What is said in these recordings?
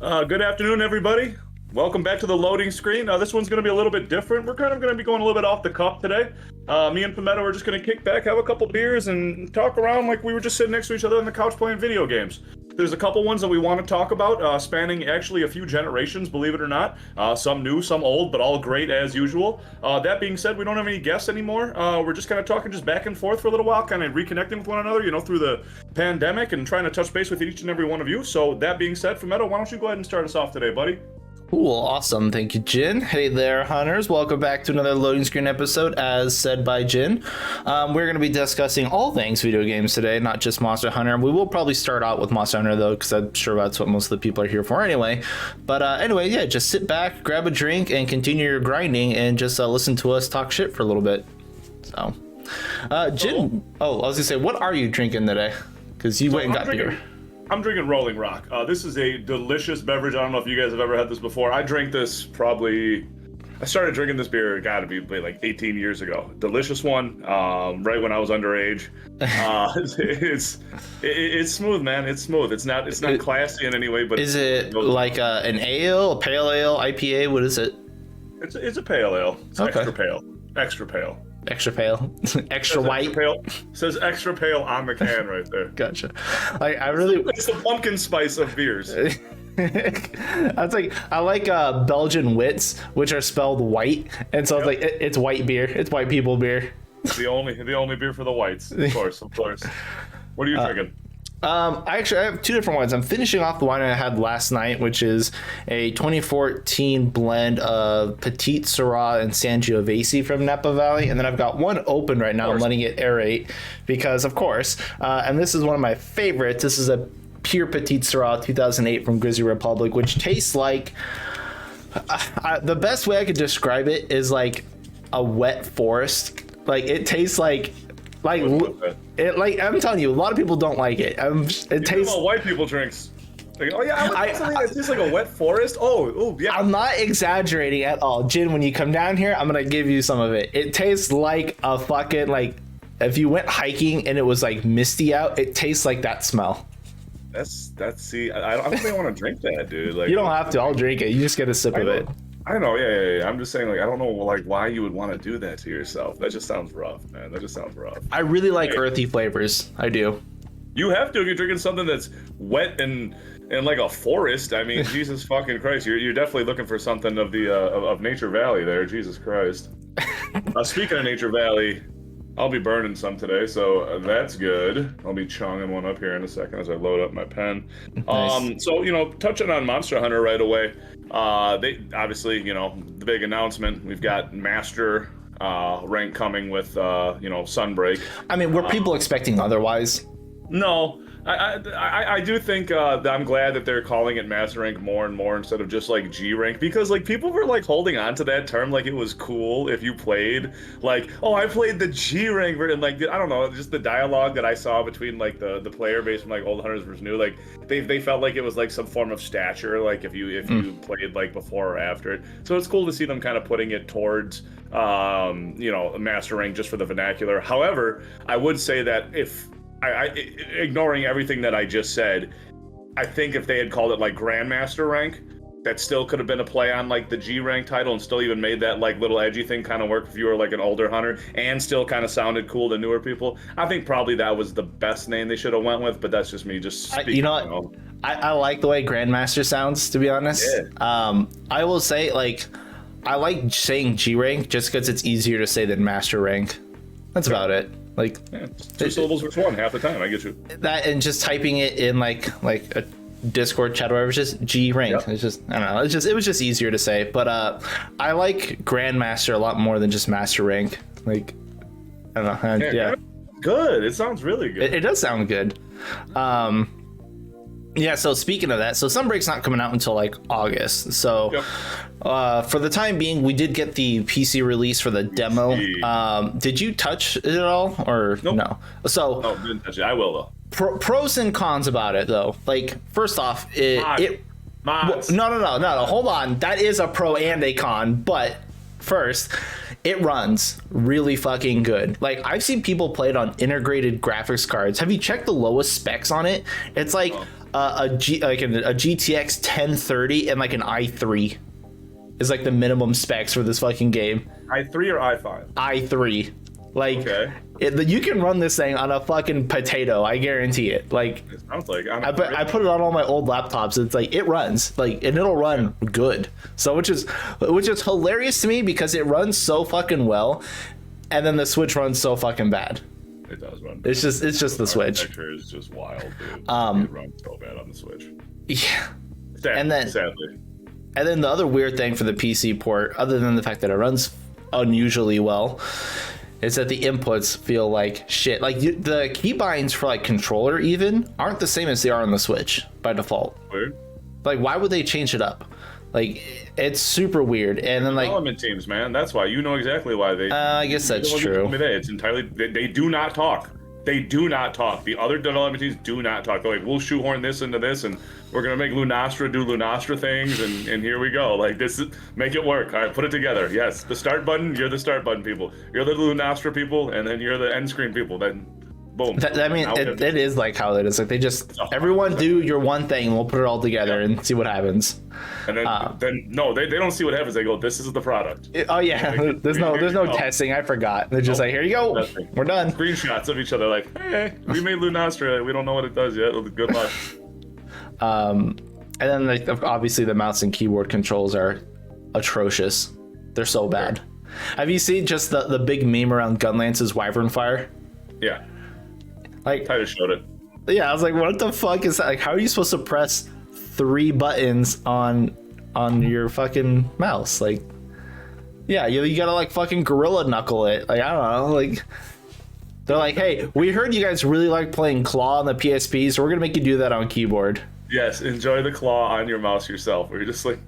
Good afternoon, everybody. Welcome back to the loading screen. This one's going to be a little bit different. We're kind of going to be going a little bit off the cuff today. Me and Phemeto are just going to kick back, have a couple beers, and talk around like we were just sitting next to each other on the couch playing video games. There's a couple ones that we want to talk about, spanning actually a few generations, believe it or not. Some new, some old, but all great as usual. That being said, we don't have any guests anymore. We're just kind of talking just back and forth for a little while, kind of reconnecting with one another, through the pandemic and trying to touch base with each and every one of you. So that being said, Phemeto, why don't you go ahead and start us off today, buddy? Cool, awesome. Thank you, Jin. Hey there, hunters. Welcome back to another loading screen episode, as said by Jin. We're going to be discussing all things video games today, not just Monster Hunter. We will probably start out with Monster Hunter, though, because I'm sure that's what most of the people are here for anyway. But anyway, yeah, just sit back, grab a drink, and continue your grinding, and just listen to us talk shit for a little bit. So, Jin, I was going to say, what are you drinking today? Because you went and got beer. I'm drinking Rolling Rock. This is a delicious beverage. I don't know if you guys have ever had this before. I started drinking this beer, gotta be like 18 years ago. Delicious one, right when I was underage. It's smooth, man. It's smooth. It's not classy in any way, but is it like an ale, a pale ale, IPA? What is it? It's a pale ale. It's okay. Extra pale. Extra pale. Extra white. Extra pale. Says extra pale on the can right there. Gotcha. It's the pumpkin spice of beers. I like Belgian wits, which are spelled white, and so it's like it's white beer. It's white people beer. The only beer for the whites, of course. What are you drinking? I have two different ones. I'm finishing off the wine I had last night, which is a 2014 blend of Petite Syrah and Sangiovese from Napa Valley, and then I've got one open right now. I'm letting it aerate because, of course, and this is one of my favorites. This is a pure Petite Syrah 2008 from Grizzly Republic, which tastes like the best way I could describe it is like a wet forest. Like it tastes like I'm telling you, a lot of people don't like it. It tastes about white people drinks. Like, oh yeah, I like something that tastes like a wet forest. Oh yeah. I'm not exaggerating at all, Jin. When you come down here, I'm gonna give you some of it. It tastes like a fucking if you went hiking and it was like misty out. It tastes like that smell. That's see. I don't think I want to drink that, dude. Like you don't have to. I'll drink it. You just get a sip of it. I know, yeah. I'm just saying, I don't know, why you would want to do that to yourself. That just sounds rough, man. That just sounds rough. I really like earthy flavors. I do. You have to if you're drinking something that's wet and like a forest. I mean, Jesus fucking Christ, you're definitely looking for something of the of Nature Valley there. Jesus Christ. Speaking of Nature Valley, I'll be burning some today, so that's good. I'll be chonging one up here in a second as I load up my pen. Nice. So, touching on Monster Hunter right away, they obviously, the big announcement, we've got Master rank coming with, Sunbreak. I mean, were people expecting otherwise? No. I do think that I'm glad that they're calling it Master Rank more and more instead of just like G Rank, because people were holding on to that term like it was cool if you played I played the G Rank, and I don't know, just the dialogue that I saw between the player base from old hunters versus new, they felt like it was some form of stature, if you played before or after it. So it's cool to see them kind of putting it towards Master Rank just for the vernacular. However, I would say that ignoring everything that I just said, I think if they had called it Grandmaster rank, that still could have been a play on the G rank title and still even made that little edgy thing kind of work if you were an older hunter and still kind of sounded cool to newer people. I think probably that was the best name they should have went with, but that's just me just speaking. I like the way Grandmaster sounds, to be honest. Yeah. I will say I like saying G rank just because it's easier to say than Master rank. That's about it. Two syllables versus one half the time. I get you. That and just typing it in like a Discord chat or whatever, it's just G rank. Yep. It's just, I don't know. It was just easier to say. But I like Grandmaster a lot more than just Master rank. I don't know. Yeah. Good. It sounds really good. It does sound good. Yeah, so speaking of that, so Sunbreak's not coming out until August. So for the time being, we did get the PC release for the demo. Did you touch it at all or no? So no, didn't touch it. I will though. Pros and cons about it though. First off, Mods. No. Hold on. That is a pro and a con, but first, it runs really fucking good. I've seen people play it on integrated graphics cards. Have you checked the lowest specs on it? It's a GTX 1030 and like an i3 is like the minimum specs for this fucking game. i3 or i5? i3. Like, Okay. You can run this thing on a fucking potato. I guarantee it. Like, It sounds like I put it on all my old laptops. It's like it runs like, and it'll run good. So which is hilarious to me because it runs so fucking well, and then the Switch runs so fucking bad. It does run. It's just the Switch. Architecture is just wild, dude. It runs so bad on the Switch. Yeah. Sadly. And then the other weird thing for the PC port, other than the fact that it runs unusually well, is that the inputs feel like shit. Like the keybinds for like controller even aren't the same as they are on the Switch by default. Weird. Like, why would they change it up? Like, it's super weird. And then like Development teams, man. That's why. You know exactly why they. I guess that's true. It's entirely. They do not talk. They do not talk. The other development teams do not talk. They're like, we'll shoehorn this into this, and we're gonna make Lunastra do Lunastra things, and here we go. Like, this is, make it work. All right, put it together. Yes, the start button. You're the start button people. You're the Lunastra people, and then you're the end screen people. Then, boom. I mean, it is like how it is. Like, they just everyone do your one thing, and we'll put it all together and see what happens. And then no, they don't see what happens. They go, this is the product. Oh yeah, there's no testing. I forgot. They're just like, here you go, Testing. we're done. Screenshots of each other, like, hey, we made Lunastra. We don't know what it does yet. Good luck. And then like, obviously the mouse and keyboard controls are atrocious. They're so bad. Have you seen just the big meme around Gunlance's Wyvern Fire? Yeah, Like, Titus showed it. yeah, I was like, what the fuck is that? Like, how are you supposed to press 3 buttons on your fucking mouse? Like, yeah, you gotta like fucking gorilla knuckle it. Like, I don't know. Like, they're like, hey, we heard you guys really like playing claw on the PSP, so we're gonna make you do that on keyboard. Yes, enjoy the claw on your mouse yourself. Where you're just like,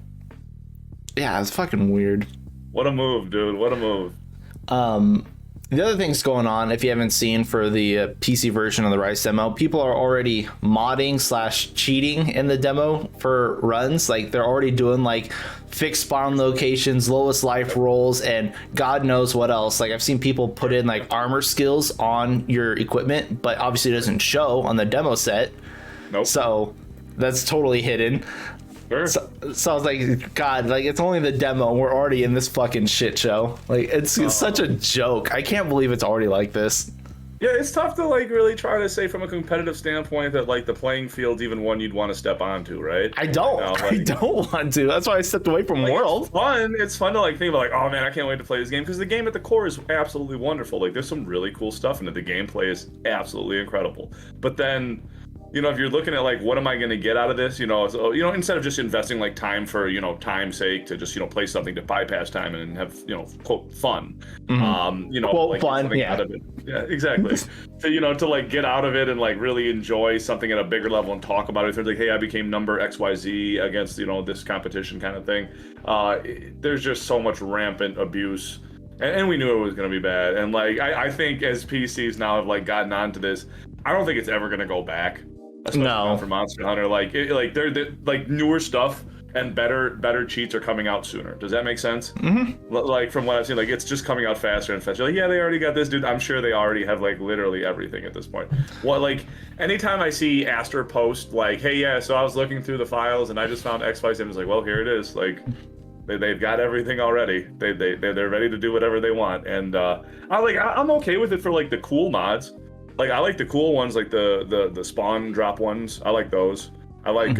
Yeah, it's fucking weird. what a move, dude. What a move. The other things going on, if you haven't seen for the PC version of the Rise demo, people are already modding / cheating in the demo for runs. Like, they're already doing like fixed spawn locations, lowest life rolls, and God knows what else. Like, I've seen people put in like armor skills on your equipment, but obviously it doesn't show on the demo set. Nope. So that's totally hidden. Sure. So I was like, God, like, it's only the demo. We're already in this fucking shit show. Like, it's such a joke. I can't believe it's already like this. Yeah, it's tough to like really try to say from a competitive standpoint that like the playing field's even one you'd want to step onto, right? I don't. I don't want to. That's why I stepped away from World. It's fun to like think about like, oh man, I can't wait to play this game, because the game at the core is absolutely wonderful. Like, there's some really cool stuff in it. The gameplay is absolutely incredible. But then, you know, if you're looking at like, what am I going to get out of this? You know, so, you know, instead of just investing like time for, you know, time's sake to just, you know, play something to bypass time and have, you know, quote, fun. You know, quote, like, fun. yeah. Out of it. Yeah, exactly. So, you know, to like get out of it and like really enjoy something at a bigger level and talk about it. If they're like, hey, I became number XYZ against, you know, this competition kind of thing. There's just so much rampant abuse. And we knew it was going to be bad. And like, I think as PCs now have like gotten onto this, I don't think it's ever going to go back. No. For Monster Hunter, like they're like newer stuff and better cheats are coming out sooner. Does that make sense? Mm-hmm. Like, from what I've seen, like, it's just coming out faster and faster. Like, yeah, they already got this, dude. I'm sure they already have like literally everything at this point. What, like, anytime I see Aster post like, hey, yeah, so I was looking through the files and I just found X, Y, Z, and it's like, well, here it is. Like, they've got everything already. They're ready to do whatever they want. And I'm okay with it for like the cool mods. Like, I like the cool ones, like the spawn drop ones. I like those. I like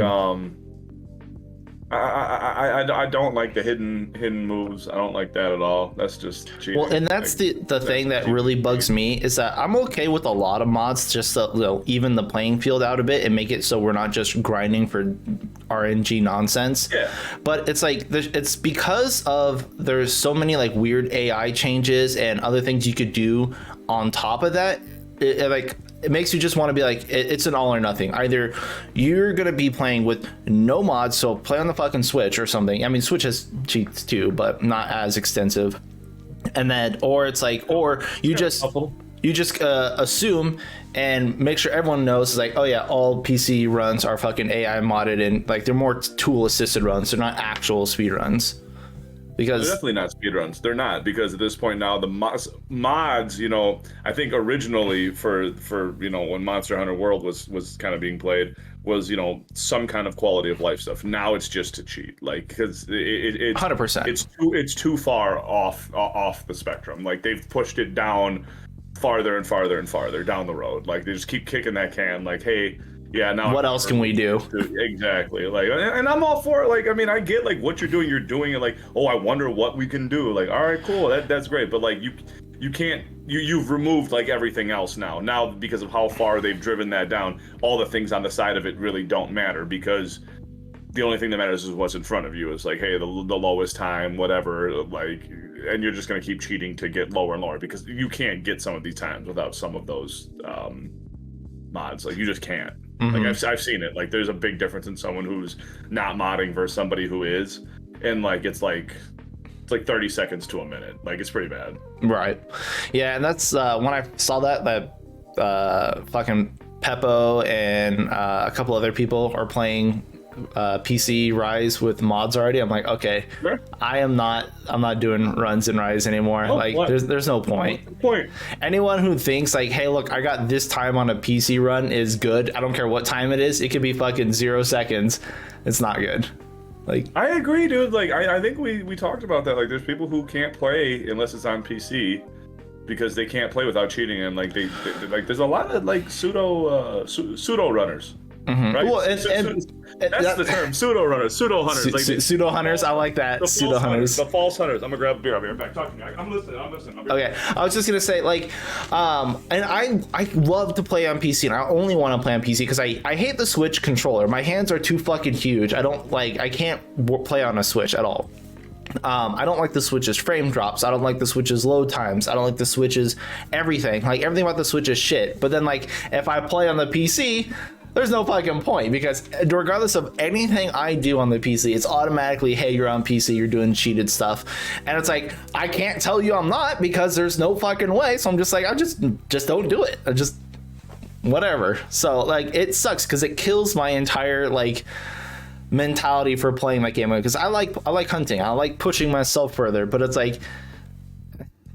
I don't like the hidden moves. I don't like that at all. That's just cheating. Well, and that's like, the thing that really bugs me is that I'm okay with a lot of mods just to, you know, even the playing field out a bit and make it so we're not just grinding for RNG nonsense. Yeah. But it's like it's because of there's so many like weird AI changes and other things you could do on top of that. It makes you just want to be like, it's an all or nothing. Either you're going to be playing with no mods, so play on the fucking Switch or something. I mean, Switch has cheats too, but not as extensive. And then, or it's like, or you just assume and make sure everyone knows, it's like, oh yeah, all PC runs are fucking AI modded and like they're more tool assisted runs. They're not actual speed runs. They're because definitely not speedruns. They're not, because at this point now the mods, I think originally for when Monster Hunter World was kind of being played was some kind of quality of life stuff. Now it's just to cheat, like because it's 100%. it's too far off the spectrum. Like they've pushed it down farther and farther and farther down the road. Like they just keep kicking that can. Like, hey, yeah, now What else can we do? Exactly. Like, and I'm all for it. Like, I mean, I get like what you're doing it. Like, oh, I wonder what we can do. Like, all right, cool, that's great. But like, you can't. You've removed like everything else now. Now because of how far they've driven that down, all the things on the side of it really don't matter, because the only thing that matters is what's in front of you. Is like, hey, the lowest time, whatever. Like, and you're just gonna keep cheating to get lower and lower, because you can't get some of these times without some of those mods. Like, you just can't. Mm-hmm. Like I've seen it. Like there's a big difference in someone who's not modding versus somebody who is, and like it's like 30 seconds to a minute. Like it's pretty bad. Right. Yeah, and that's when I saw that fucking Peppo and a couple other people are playing PC Rise with mods already. I'm like, okay, Sure. I'm not doing runs in Rise anymore. Oh, like what? there's no point. Point. Anyone who thinks like, hey, look, I got this time on a PC run is good. I don't care what time it is. It could be fucking 0 seconds. It's not good. Like, I agree, dude. Like I think we talked about that. Like there's people who can't play unless it's on PC because they can't play without cheating, and like they like there's a lot of like pseudo runners. mm-hmm. Right? Well, That's the term, pseudo runners, pseudo hunters. Like pseudo hunters, I like that. The Pseudo hunters. The false hunters. I'm gonna grab a beer. I'll be right back. Talk to me. I'm listening. Okay, I was just gonna say, like, and I love to play on PC, and I only want to play on PC because I hate the Switch controller. My hands are too fucking huge. I can't play on a Switch at all. I don't like the Switch's frame drops. I don't like the Switch's load times. I don't like the Switch's everything. Like, everything about the Switch is shit. But then, like, if I play on the PC, there's no fucking point, because regardless of anything I do on the PC, it's automatically, hey, you're on PC, you're doing cheated stuff. And it's like, I can't tell you I'm not, because there's no fucking way. So I'm just like, I just don't do it. I just, whatever. So like, it sucks because it kills my entire like mentality for playing that game, because I like hunting, I like pushing myself further, but it's like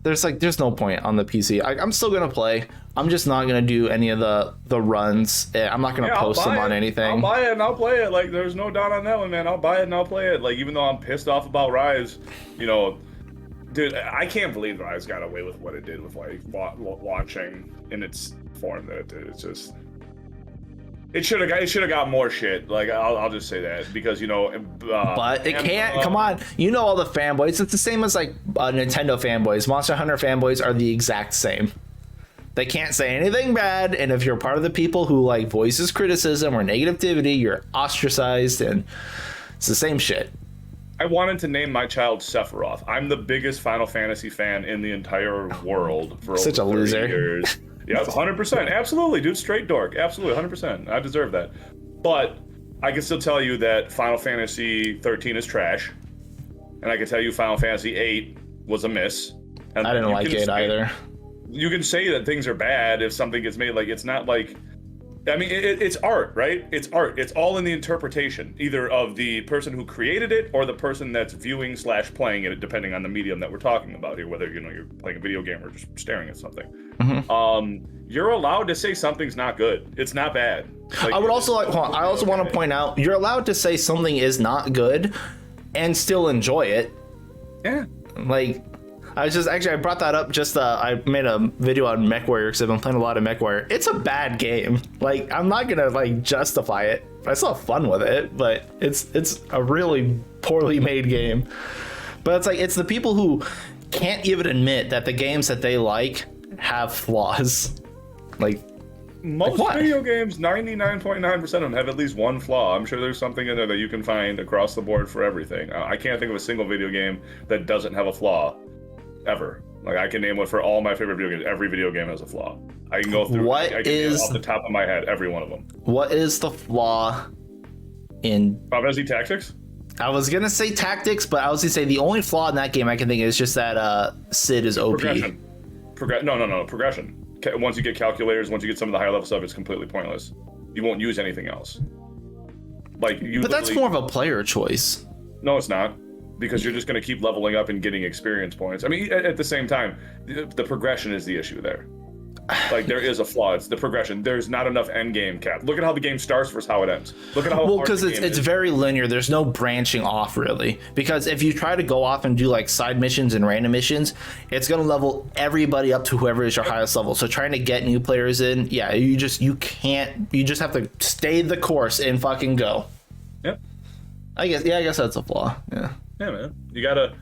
there's no point on the PC. I'm still gonna play. I'm just not gonna do any of the runs. I'm not gonna post them on anything. I'll buy it and I'll play it. Like there's no doubt on that one, man. I'll buy it and I'll play it. Like even though I'm pissed off about Rise, dude, I can't believe Rise got away with what it did with like launching in its form that it did. It's just. It should have got more shit. Like I'll just say that, because but it can't. Come on, all the fanboys. It's the same as like Nintendo fanboys. Monster Hunter fanboys are the exact same. They can't say anything bad, and if you're part of the people who like voices criticism or negativity, you're ostracized, and it's the same shit. I wanted to name my child Sephiroth. I'm the biggest Final Fantasy fan in the entire world for such over a 30 loser. years. Yeah, 100%. Absolutely, dude. Straight dork. Absolutely, 100%. I deserve that. But I can still tell you that Final Fantasy 13 is trash, and I can tell you Final Fantasy 8 was a miss. And I didn't like it either. You can say that things are bad if something gets made. Like, it's not like, I mean, it's art, right? It's art. It's all in the interpretation, either of the person who created it or the person that's viewing / playing it, depending on the medium that we're talking about here, whether you're playing a video game or just staring at something. Mm-hmm. You're allowed to say something's not good. It's not bad. Like, I would also like. Hold on, I also want to point out, you're allowed to say something is not good and still enjoy it. Yeah. Like, I brought that up. I made a video on MechWarrior because I've been playing a lot of MechWarrior. It's a bad game. Like, I'm not gonna like justify it. I still have fun with it, but it's a really poorly made game. But it's like, it's the people who can't even admit that the games that they like have flaws. Like, most video games, 99.9% of them have at least one flaw. I'm sure there's something in there that you can find across the board for everything. I can't think of a single video game that doesn't have a flaw. Ever. Like, I can name one for all my favorite video games. Every video game has a flaw. I can go through. I can name off the top of my head every one of them. What is the flaw in Final Fantasy Tactics? I was gonna say Tactics, but I was gonna say the only flaw in that game I can think of is just that Sid is OP. Progression. Progression. Once you get calculators, once you get some of the higher level stuff, it's completely pointless. You won't use anything else. Like you. But that's more of a player choice. No, it's not. because you're just going to keep leveling up and getting experience points. I mean, at the same time, the progression is the issue there. Like, there is a flaw. It's the progression. There's not enough end game cap. Look at how the game starts versus how it ends. Look at how well, hard because the it's game is. very linear. There's no branching off really. Because if you try to go off and do like side missions and random missions, it's gonna level everybody up to whoever is your highest level. So trying to get new players in, yeah, you just have to stay the course and fucking go. Yep. I guess that's a flaw. Yeah. Yeah, man. You gotta,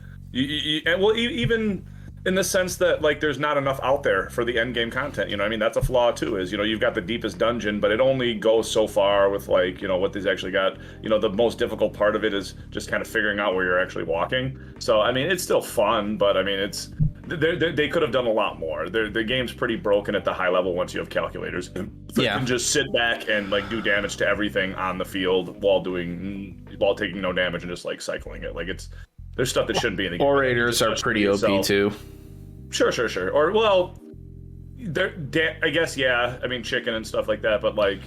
well, even in the sense that, like, there's not enough out there for the end game content. You know what I mean? That's a flaw too, is, you know, you've got the deepest dungeon, but it only goes so far with, like, you know, what they've actually got. You know, the most difficult part of it is just kind of figuring out where you're actually walking. So, I mean, it's still fun, but I mean, they could have done a lot more. The game's pretty broken at the high level once you have calculators. So you can just sit back and, like, do damage to everything on the field while taking no damage and just, like, cycling it. Like, there's stuff that shouldn't be in the game. Orators are pretty OP too. Sure. Or, well, I guess, yeah. I mean, chicken and stuff like that, but, like,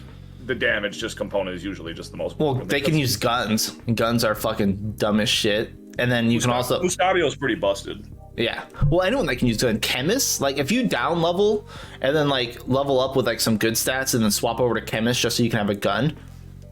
the damage just component is usually just the most. Well, they can use guns. Guns are fucking dumb as shit. And then you can also. Mustadio's pretty busted. Yeah. Well, anyone that can use gun. Chemists, like, if you down level and then, like, level up with, like, some good stats and then swap over to chemist just so you can have a gun.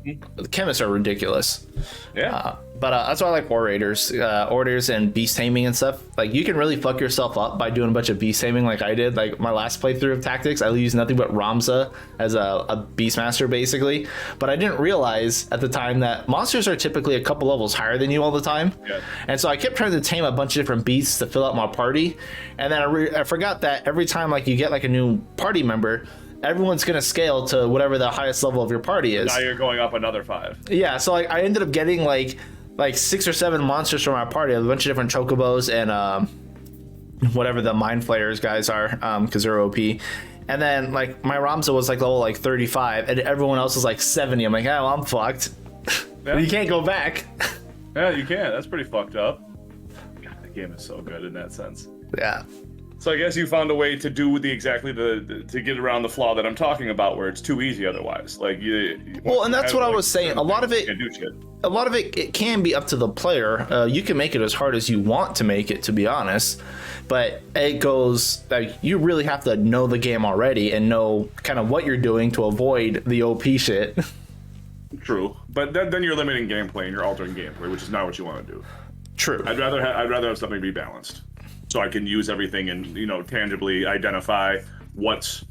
The chemists are ridiculous. Yeah. But that's why I like orators and beast taming and stuff. Like, you can really fuck yourself up by doing a bunch of beast taming like I did. Like, my last playthrough of Tactics, I used nothing but Ramza as a beastmaster, basically. But I didn't realize at the time that monsters are typically a couple levels higher than you all the time. Yeah. And so I kept trying to tame a bunch of different beasts to fill out my party. And then I forgot that every time, like, you get, like, a new party member, everyone's gonna scale to whatever the highest level of your party is. Now you're going up another 5. Yeah, so, like, I ended up getting like 6 or 7 monsters from our party, a bunch of different chocobos and whatever the mind flayers guys are, because they're OP. And then, like, my Ramza was like level like 35, and everyone else was like 70. I'm like, oh, well, I'm fucked. Yeah. You can't go back. Yeah, you can. That's pretty fucked up. God, the game is so good in that sense. Yeah. So I guess you found a way to do to get around the flaw that I'm talking about, where it's too easy otherwise. Like, well, and that's what I was saying. A lot of it, it can be up to the player. You can make it as hard as you want to make it, to be honest. But it goes, like, you really have to know the game already and know kind of what you're doing to avoid the OP shit. True, but then you're limiting gameplay and you're altering gameplay, which is not what you want to do. True. I'd rather have something be balanced, so I can use everything and, you know, tangibly identify what's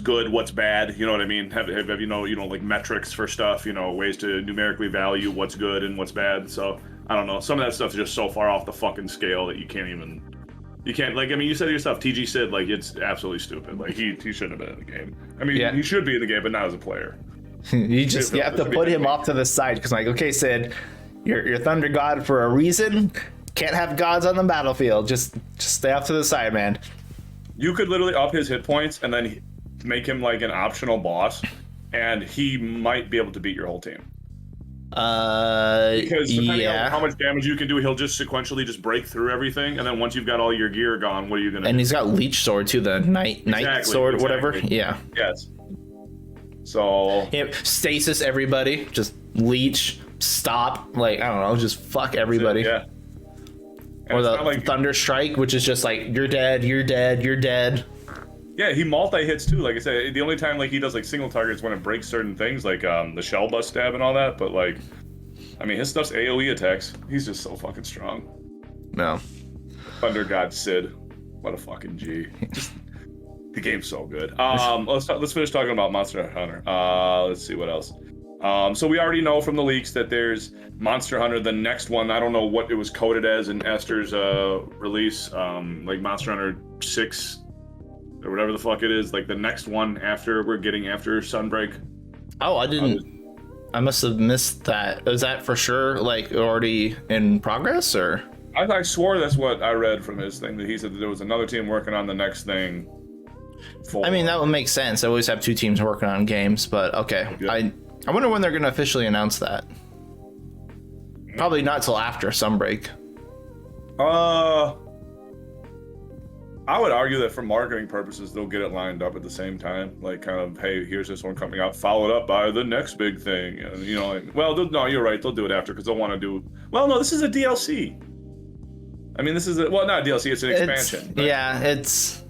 good, what's bad. You know what I mean? Have you know, like, metrics for stuff. You know, ways to numerically value what's good and what's bad. So I don't know. Some of that stuff is just so far off the fucking scale that you can't, like, I mean, you said it yourself, TG Sid, like, it's absolutely stupid. Like, he shouldn't have been in the game. I mean, He should be in the game, but not as a player. you have to put him off to the side, because, like, okay, Sid, you're Thunder God for a reason. Can't have gods on the battlefield. Just stay off to the side, man. You could literally up his hit points and then make him, like, an optional boss, and he might be able to beat your whole team. Because depending on how much damage you can do, he'll just sequentially just break through everything, and then once you've got all your gear gone, what are you gonna do? And he's got Leech Sword too, the night sword, whatever. Yeah. Yes. So stasis everybody, just leech, stop, like, I don't know, just fuck everybody. Yeah. Or the Thunder Strike, which is just like, you're dead, you're dead, you're dead. Yeah, he multi-hits too. Like I said, the only time, like, he does, like, single targets when it breaks certain things, like the shell bust stab and all that. But, like, I mean, his stuff's AoE attacks. He's just so fucking strong. No. Thunder God Sid, what a fucking G. The game's so good. Let's finish talking about Monster Hunter. Let's see what else. So we already know from the leaks that there's Monster Hunter, the next one. I don't know what it was coded as in Esther's release, like Monster Hunter 6 or whatever the fuck it is, like the next one after Sunbreak. Oh, I didn't. I must have missed that. Is that for sure, like, already in progress, or? I swore that's what I read from his thing, that he said that there was another team working on the next thing. I mean, that would make sense. I always have 2 teams working on games, but okay. I wonder when they're going to officially announce that. Probably not till after Sunbreak. I would argue that for marketing purposes, they'll get it lined up at the same time. Like, kind of, hey, here's this one coming out, followed up by the next big thing. And, you know, like, well, no, you're right. They'll do it after because they'll want to do. Well, no, this is a DLC. I mean, this is not a DLC. It's an expansion. Right? Yeah, it's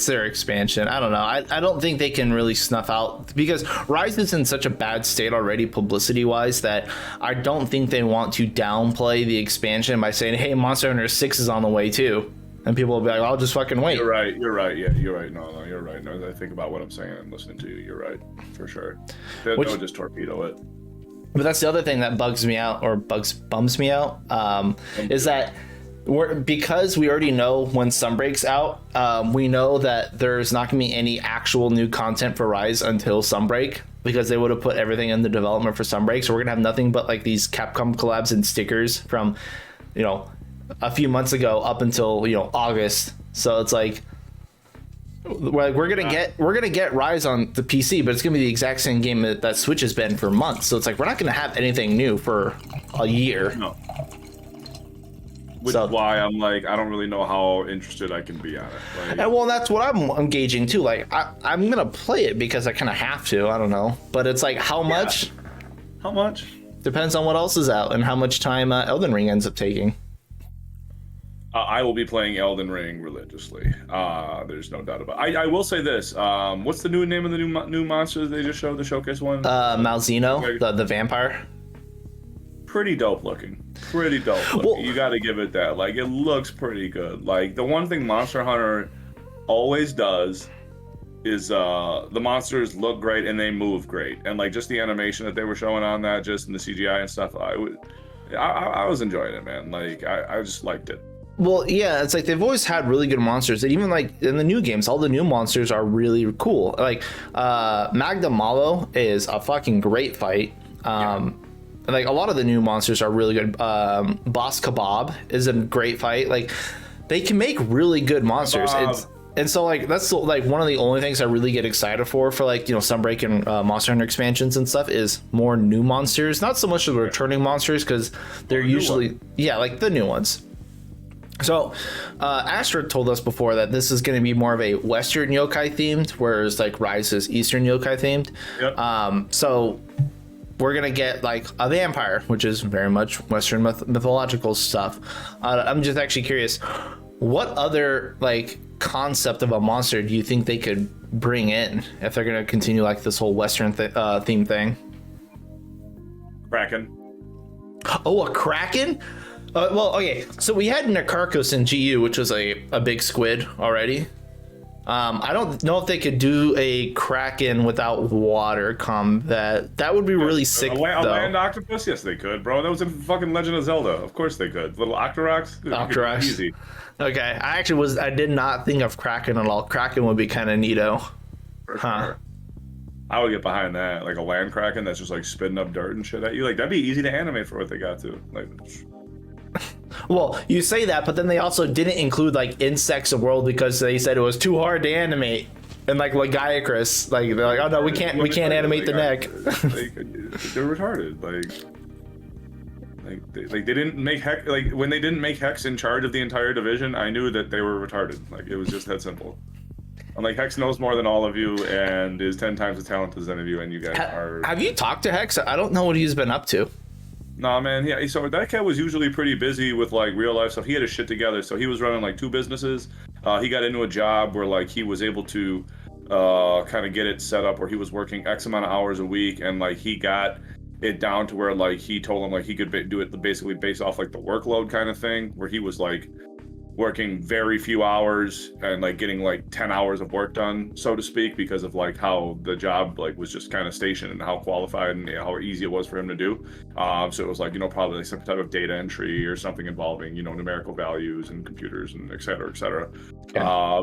their expansion. I don't know. I don't think they can really snuff out because Rise is in such a bad state already publicity wise that I don't think they want to downplay the expansion by saying, hey, Monster Hunter 6 is on the way too. And people will be like, I'll just fucking wait. You're right. Yeah, you're right. No, you're right. No, I think about what I'm saying and listening to you. You're right. For sure. They'll just torpedo it. But that's the other thing that bums me out, is that because we already know when Sunbreak's out, we know that there's not going to be any actual new content for Rise until Sunbreak because they would have put everything in the development for Sunbreak. So we're going to have nothing but like these Capcom collabs and stickers from, you know, a few months ago up until, you know, August. So it's like we're gonna get Rise on the PC, but it's gonna be the exact same game that Switch has been for months. So it's like we're not gonna have anything new for a year. No. Which is why I'm like, I don't really know how interested I can be on it. Like, and well, that's what I'm engaging too. Like I'm gonna play it because I kind of have to. I don't know, but it's like how much? How much? Depends on what else is out and how much time Elden Ring ends up taking. I will be playing Elden Ring religiously. There's no doubt about it. I will say this. What's the new name of the new monster that they just showed, the showcase one? Malzeno, the vampire. Pretty dope looking. Well, you got to give it that. Like, it looks pretty good. Like, the one thing Monster Hunter always does is the monsters look great and they move great. And, like, just the animation that they were showing on that, just in the CGI and stuff, I was enjoying it, man. Like, I just liked it. Well, yeah, it's like they've always had really good monsters. And even like in the new games, all the new monsters are really cool. Like Magda Malo is a fucking great fight. Like a lot of the new monsters are really good. Boss Kebab is a great fight. Like they can make really good monsters. And so like that's like one of the only things I really get excited for like, you know, Sunbreak and Monster Hunter expansions and stuff is more new monsters. Not so much the returning monsters because they're usually like the new ones. So, Astra told us before that this is going to be more of a Western yokai themed, whereas like Rise is Eastern yokai themed. Yep. So we're going to get like a vampire, which is very much Western mythological stuff. I'm just actually curious, what other like concept of a monster do you think they could bring in if they're going to continue like this whole Western theme thing? Kraken. Oh, a Kraken? Well, okay, so we had Nakarkos in GU, which was a big squid already. I don't know if they could do a Kraken without water combat. That would be really sick, though. A land octopus? Yes, they could, bro. That was in fucking Legend of Zelda. Of course they could. Little Octoroks? Octoroks. Easy. Okay, I did not think of Kraken at all. Kraken would be kind of neato. For sure. I would get behind that. Like a land Kraken that's just like spitting up dirt and shit at you. Like, that'd be easy to animate for what they got to. Like... Well, you say that, but then they also didn't include like insects in world because they said it was too hard to animate. And like Lagiacrus, like they're like, oh no, we can't animate the neck. They're retarded. Like they didn't make Hex. Like when they didn't make Hex in charge of the entire division, I knew that they were retarded. Like it was just that simple. I'm like, Hex knows more than all of you and is 10 times as talented as any of you, and you guys are. Have you talked to Hex? I don't know what he's been up to. Nah, man. Yeah, so that cat was usually pretty busy with like real life stuff. He had his shit together, so he was running like 2 businesses. He got into a job where like he was able to kind of get it set up where he was working X amount of hours a week, and like he got it down to where like he told him like he could do it basically based off like the workload kind of thing, where he was like working very few hours and like getting like 10 hours of work done, so to speak, because of like how the job like was just kind of stationed and how qualified and how easy it was for him to do. So it was like, you know, probably like some type of data entry or something involving, you know, numerical values and computers and et cetera, et cetera. Yeah.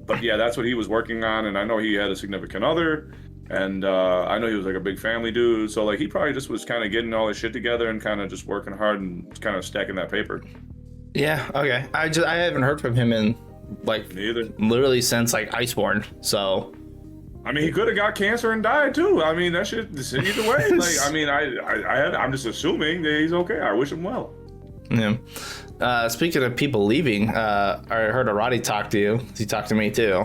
But yeah, that's what he was working on. And I know he had a significant other, and I know he was like a big family dude. So like he probably just was kind of getting all his shit together and kind of just working hard and kind of stacking that paper. Yeah, okay. I haven't heard from him in like literally since like Iceborne. So I mean, he could have got cancer and died too. I mean, that shit either way. Like, I mean, I'm just assuming that he's okay. I wish him well. Yeah. Speaking of people leaving, I heard Arati talk to you. He talked to me too.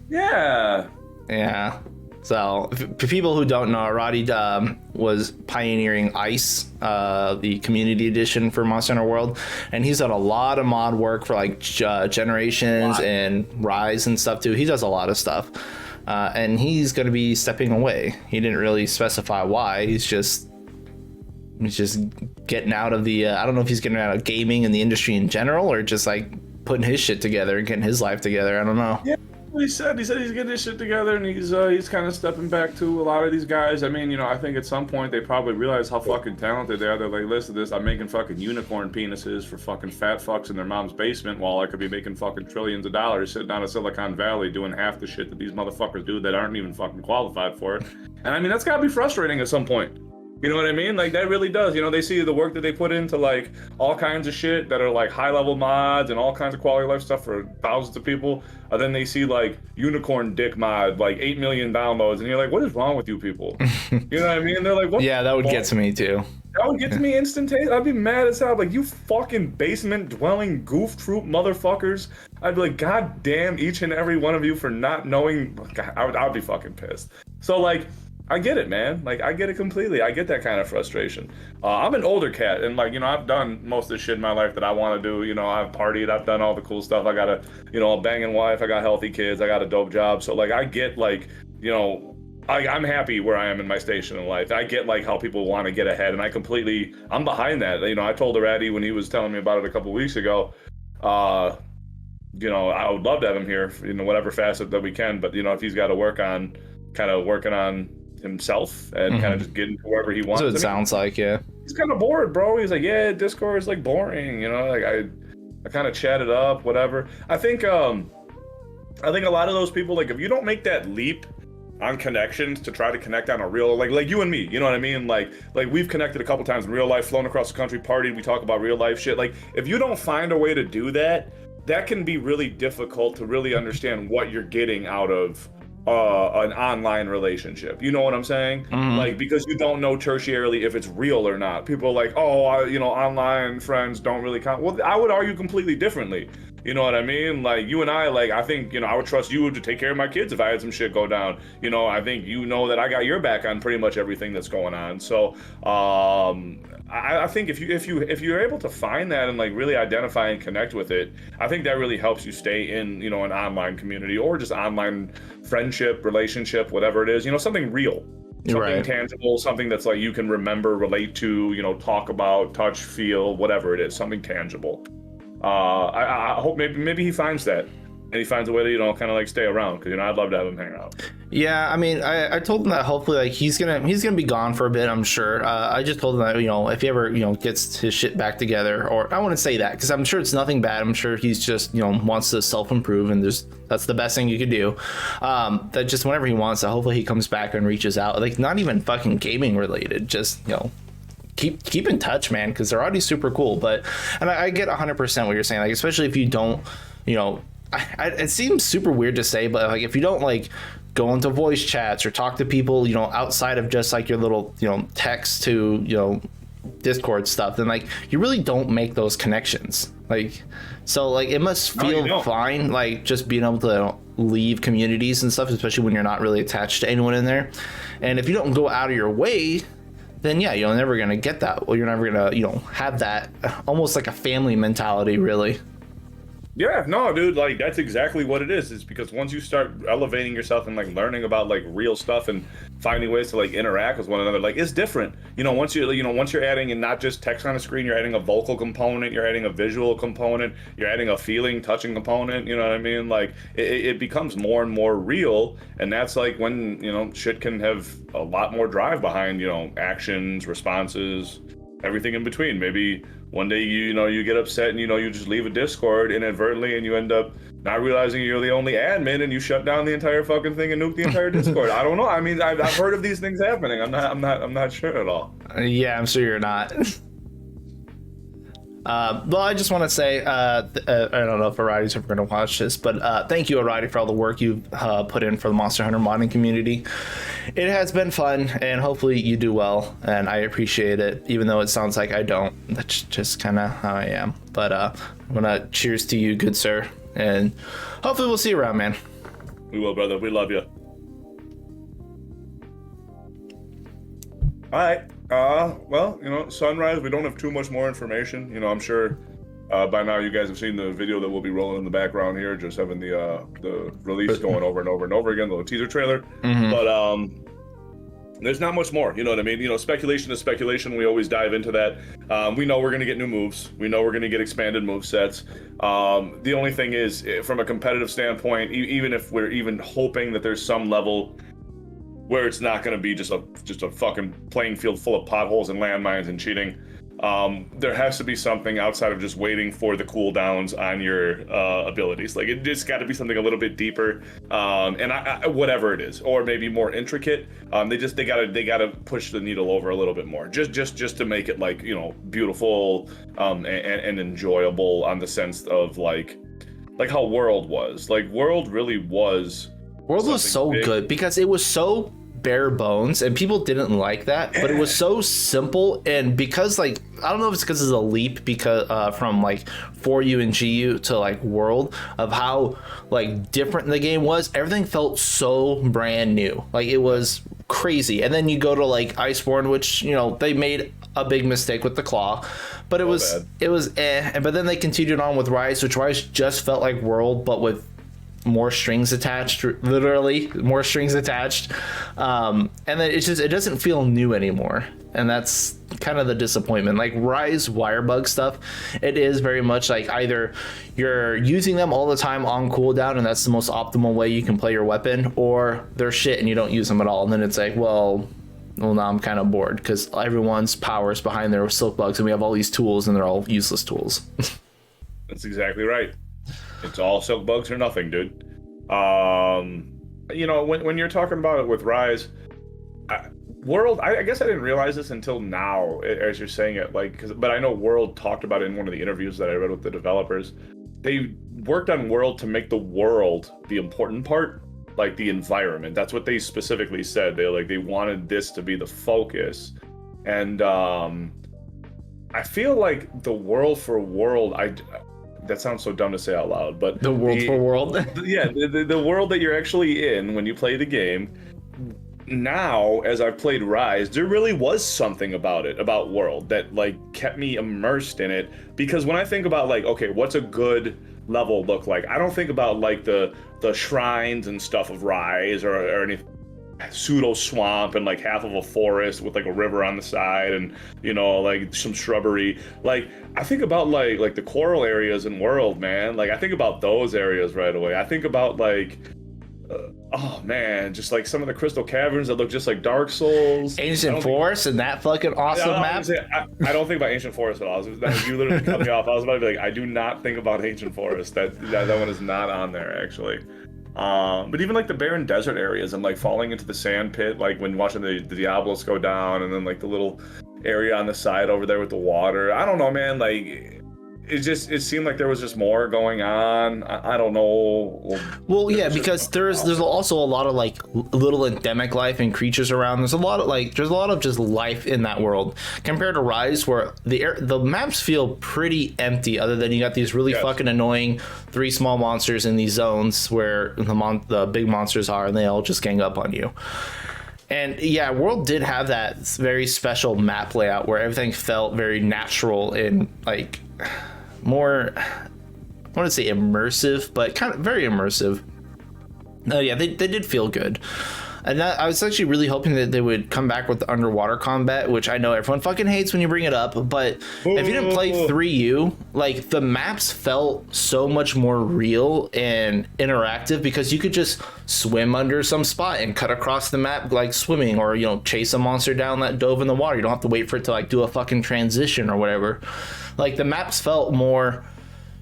Yeah. Yeah. So, for people who don't know, Arati was pioneering Ice, the community edition for Monster Hunter World, and he's done a lot of mod work for like Generations and Rise and stuff too. He does a lot of stuff, and he's going to be stepping away. He didn't really specify why. He's just getting out of the. I don't know if he's getting out of gaming and the industry in general, or just like putting his shit together and getting his life together. I don't know. Yeah. He said he's getting his shit together, and he's kind of stepping back to a lot of these guys. I mean, I think at some point they probably realize how fucking talented they are. They're like, listen to this, I'm making fucking unicorn penises for fucking fat fucks in their mom's basement while I could be making fucking trillions of dollars sitting out of Silicon Valley doing half the shit that these motherfuckers do that aren't even fucking qualified for it. And I mean, that's gotta be frustrating at some point. You know what I mean? Like, that really does. They see the work that they put into, like, all kinds of shit that are, like, high-level mods and all kinds of quality of life stuff for thousands of people. And then they see, like, unicorn dick mod, like, 8 million downloads. And you're like, what is wrong with you people? You know what I mean? And they're like, what? Yeah, that would get to me, too. That would get to me instantaneously. I'd be mad as hell. Like, you fucking basement-dwelling goof troop motherfuckers. I'd be like, God damn each and every one of you for not knowing. I'd be fucking pissed. So, like, I get it, man. Like, I get it completely. I get that kind of frustration. I'm an older cat, and like, I've done most of the shit in my life that I want to do. I've partied, I've done all the cool stuff. I got a banging wife, I got healthy kids, I got a dope job. So like, I get like, I'm happy where I am in my station in life. I get like how people want to get ahead, and I'm behind that. I told Arati when he was telling me about it a couple weeks ago, I would love to have him here, whatever facet that we can. But if he's got to working on himself and kind of just getting to wherever he wants. So it sounds like, yeah. He's kind of bored, bro. He's like, yeah, Discord is like boring, like I kind of chat it up, whatever. I think a lot of those people, like, if you don't make that leap on connections to try to connect on a real, like you and me, you know what I mean? Like we've connected a couple times in real life, flown across the country, partied, we talk about real life shit. Like, if you don't find a way to do that, that can be really difficult to really understand what you're getting out of an online relationship. You know what I'm saying? Mm-hmm. Like, because you don't know tertiarily if it's real or not. People are like, online friends don't really count. Well, I would argue completely differently. You know what I mean? Like, you and I, like, I think, I would trust you to take care of my kids if I had some shit go down. I think that I got your back on pretty much everything that's going on. So, I think if you're able to find that and like really identify and connect with it, I think that really helps you stay in, an online community or just online friendship, relationship, whatever it is, something real. Something tangible, something that's like you can remember, relate to, talk about, touch, feel, whatever it is, something tangible. I hope maybe he finds that, and he finds a way to kind of like stay around, because I'd love to have him hang out. Yeah, I mean, I told him that hopefully like he's gonna be gone for a bit, I'm sure. I just told him that if he ever gets his shit back together, or I wouldn't say that because I'm sure it's nothing bad. I'm sure he's just wants to self-improve, and that's the best thing you could do. That just whenever he wants to, hopefully he comes back and reaches out, like not even fucking gaming related, just keep in touch, man, because they're already super cool. But and I get 100% what you're saying, like especially if you don't, it seems super weird to say, but like if you don't like go into voice chats or talk to people, outside of just like your little, text to, Discord stuff, then like you really don't make those connections. Like, so like it must feel fine, like just being able to leave communities and stuff, especially when you're not really attached to anyone in there. And if you don't go out of your way, then yeah, you're never gonna get that. Well, you're never gonna, have that almost like a family mentality, really. Yeah, no, dude, like that's exactly what it is. It's because once you start elevating yourself and like learning about like real stuff and finding ways to like interact with one another, like it's different. Once you're adding in not just text on a screen, you're adding a vocal component, you're adding a visual component, you're adding a feeling, touching component. You know what I mean? Like it becomes more and more real, and that's like when shit can have a lot more drive behind actions, responses, everything in between. Maybe one day you get upset and you just leave a Discord inadvertently and you end up not realizing you're the only admin and you shut down the entire fucking thing and nuke the entire Discord. I don't know. I mean, I've heard of these things happening. I'm not sure at all. Yeah, I'm sure you're not. Well, I just want to say, I don't know if Aridy's ever going to watch this, but thank you, Aridy, for all the work you've put in for the Monster Hunter modding community. It has been fun, and hopefully you do well, and I appreciate it, even though it sounds like I don't. That's just kind of how I am. But I'm going to cheers to you, good sir, and hopefully we'll see you around, man. We will, brother. We love you. All right. Well, Sunrise, we don't have too much more information. I'm sure by now you guys have seen the video that will be rolling in the background here, just having the release going over and over and over again, the teaser trailer. Mm-hmm. But there's not much more. You know what I mean? Speculation is speculation. We always dive into that. We know we're going to get new moves. We know we're going to get expanded move sets. The only thing is, from a competitive standpoint, even if we're even hoping that there's some level where it's not going to be just a fucking playing field full of potholes and landmines and cheating. There has to be something outside of just waiting for the cooldowns on your abilities. Like, it just got to be something a little bit deeper, and whatever it is, or maybe more intricate. They gotta push the needle over a little bit more, just to make it like beautiful and enjoyable on the sense of like how World was. Like, World really was. World was so big. Good because it was so bare bones and people didn't like that, but it was so simple. And because I don't know if it's because it's a leap because from like 4U and GU to like World, of how like different the game was, everything felt so brand new. Like, it was crazy. And then you go to like Iceborne, which they made a big mistake with the claw, but it was but then they continued on with Rise, which Rise just felt like World but with more strings attached, literally more strings attached, and then it doesn't feel new anymore, and that's kind of the disappointment. Like, Rise wirebug stuff, it is very much like either you're using them all the time on cooldown and that's the most optimal way you can play your weapon, or they're shit and you don't use them at all, and then it's like, well now I'm kind of bored because everyone's power is behind their silk bugs and we have all these tools and they're all useless tools. That's exactly right. It's all silk bugs or nothing, dude. When you're talking about it with Rise, World, I guess I didn't realize this until now, as you're saying it, but I know World talked about it in one of the interviews that I read with the developers. They worked on World to make the world the important part, like the environment. That's what they specifically said. They wanted this to be the focus, and I feel like the world for World, that sounds so dumb to say out loud, but the world for World. Yeah, the world that you're actually in when you play the game. Now, as I've played Rise, there really was something about World that kept me immersed in it. Because when I think about okay, what's a good level look like? I don't think about the shrines and stuff of Rise or any pseudo swamp and half of a forest with a river on the side and some shrubbery. I think about like the coral areas in World, man. I think about those areas right away. I think about oh man, just some of the crystal caverns that look just like Dark Souls, Ancient Forest, and that fucking awesome map. I don't think about Ancient Forest at all. You literally cut me off. I was about to be I do not think about Ancient Forest. That one is not on there actually. But even the barren desert areas and falling into the sand pit, when watching the Diablos go down, and then the little area on the side over there with the water. I don't know, man. It seemed like there was just more going on. I don't know. Well, yeah, because there's also a lot of little endemic life and creatures around. There's a lot of just life in that world compared to Rise, where the maps feel pretty empty. Other than you got these really fucking annoying 3 small monsters in these zones where the big monsters are, and they all just gang up on you. And yeah, World did have that very special map layout where everything felt very natural and more, I want to say immersive, but kind of very immersive. Yeah, they did feel good. And I was actually really hoping that they would come back with the underwater combat, which I know everyone fucking hates when you bring it up. But if you didn't play 3U, the maps felt so much more real and interactive because you could just swim under some spot and cut across the map swimming, or chase a monster down that dove in the water. You don't have to wait for it to do a fucking transition or whatever. The maps felt more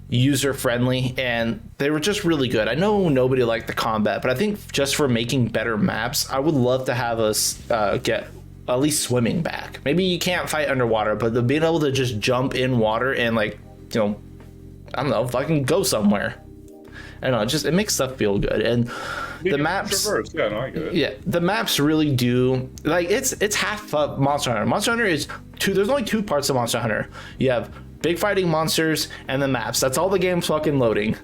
user friendly and they were just really good. I know nobody liked the combat, but I think just for making better maps, I would love to have us get at least swimming back. Maybe you can't fight underwater, but the being able to just jump in water and like, you know, I don't know, fucking go somewhere. I don't know, it makes stuff feel good. And the maps, traverse. Yeah, no, I get it. yeah, the maps really do, like, it's half of Monster Hunter. Monster Hunter is there's only two parts of Monster Hunter. You have big fighting monsters and the maps. That's all the game's fucking loading.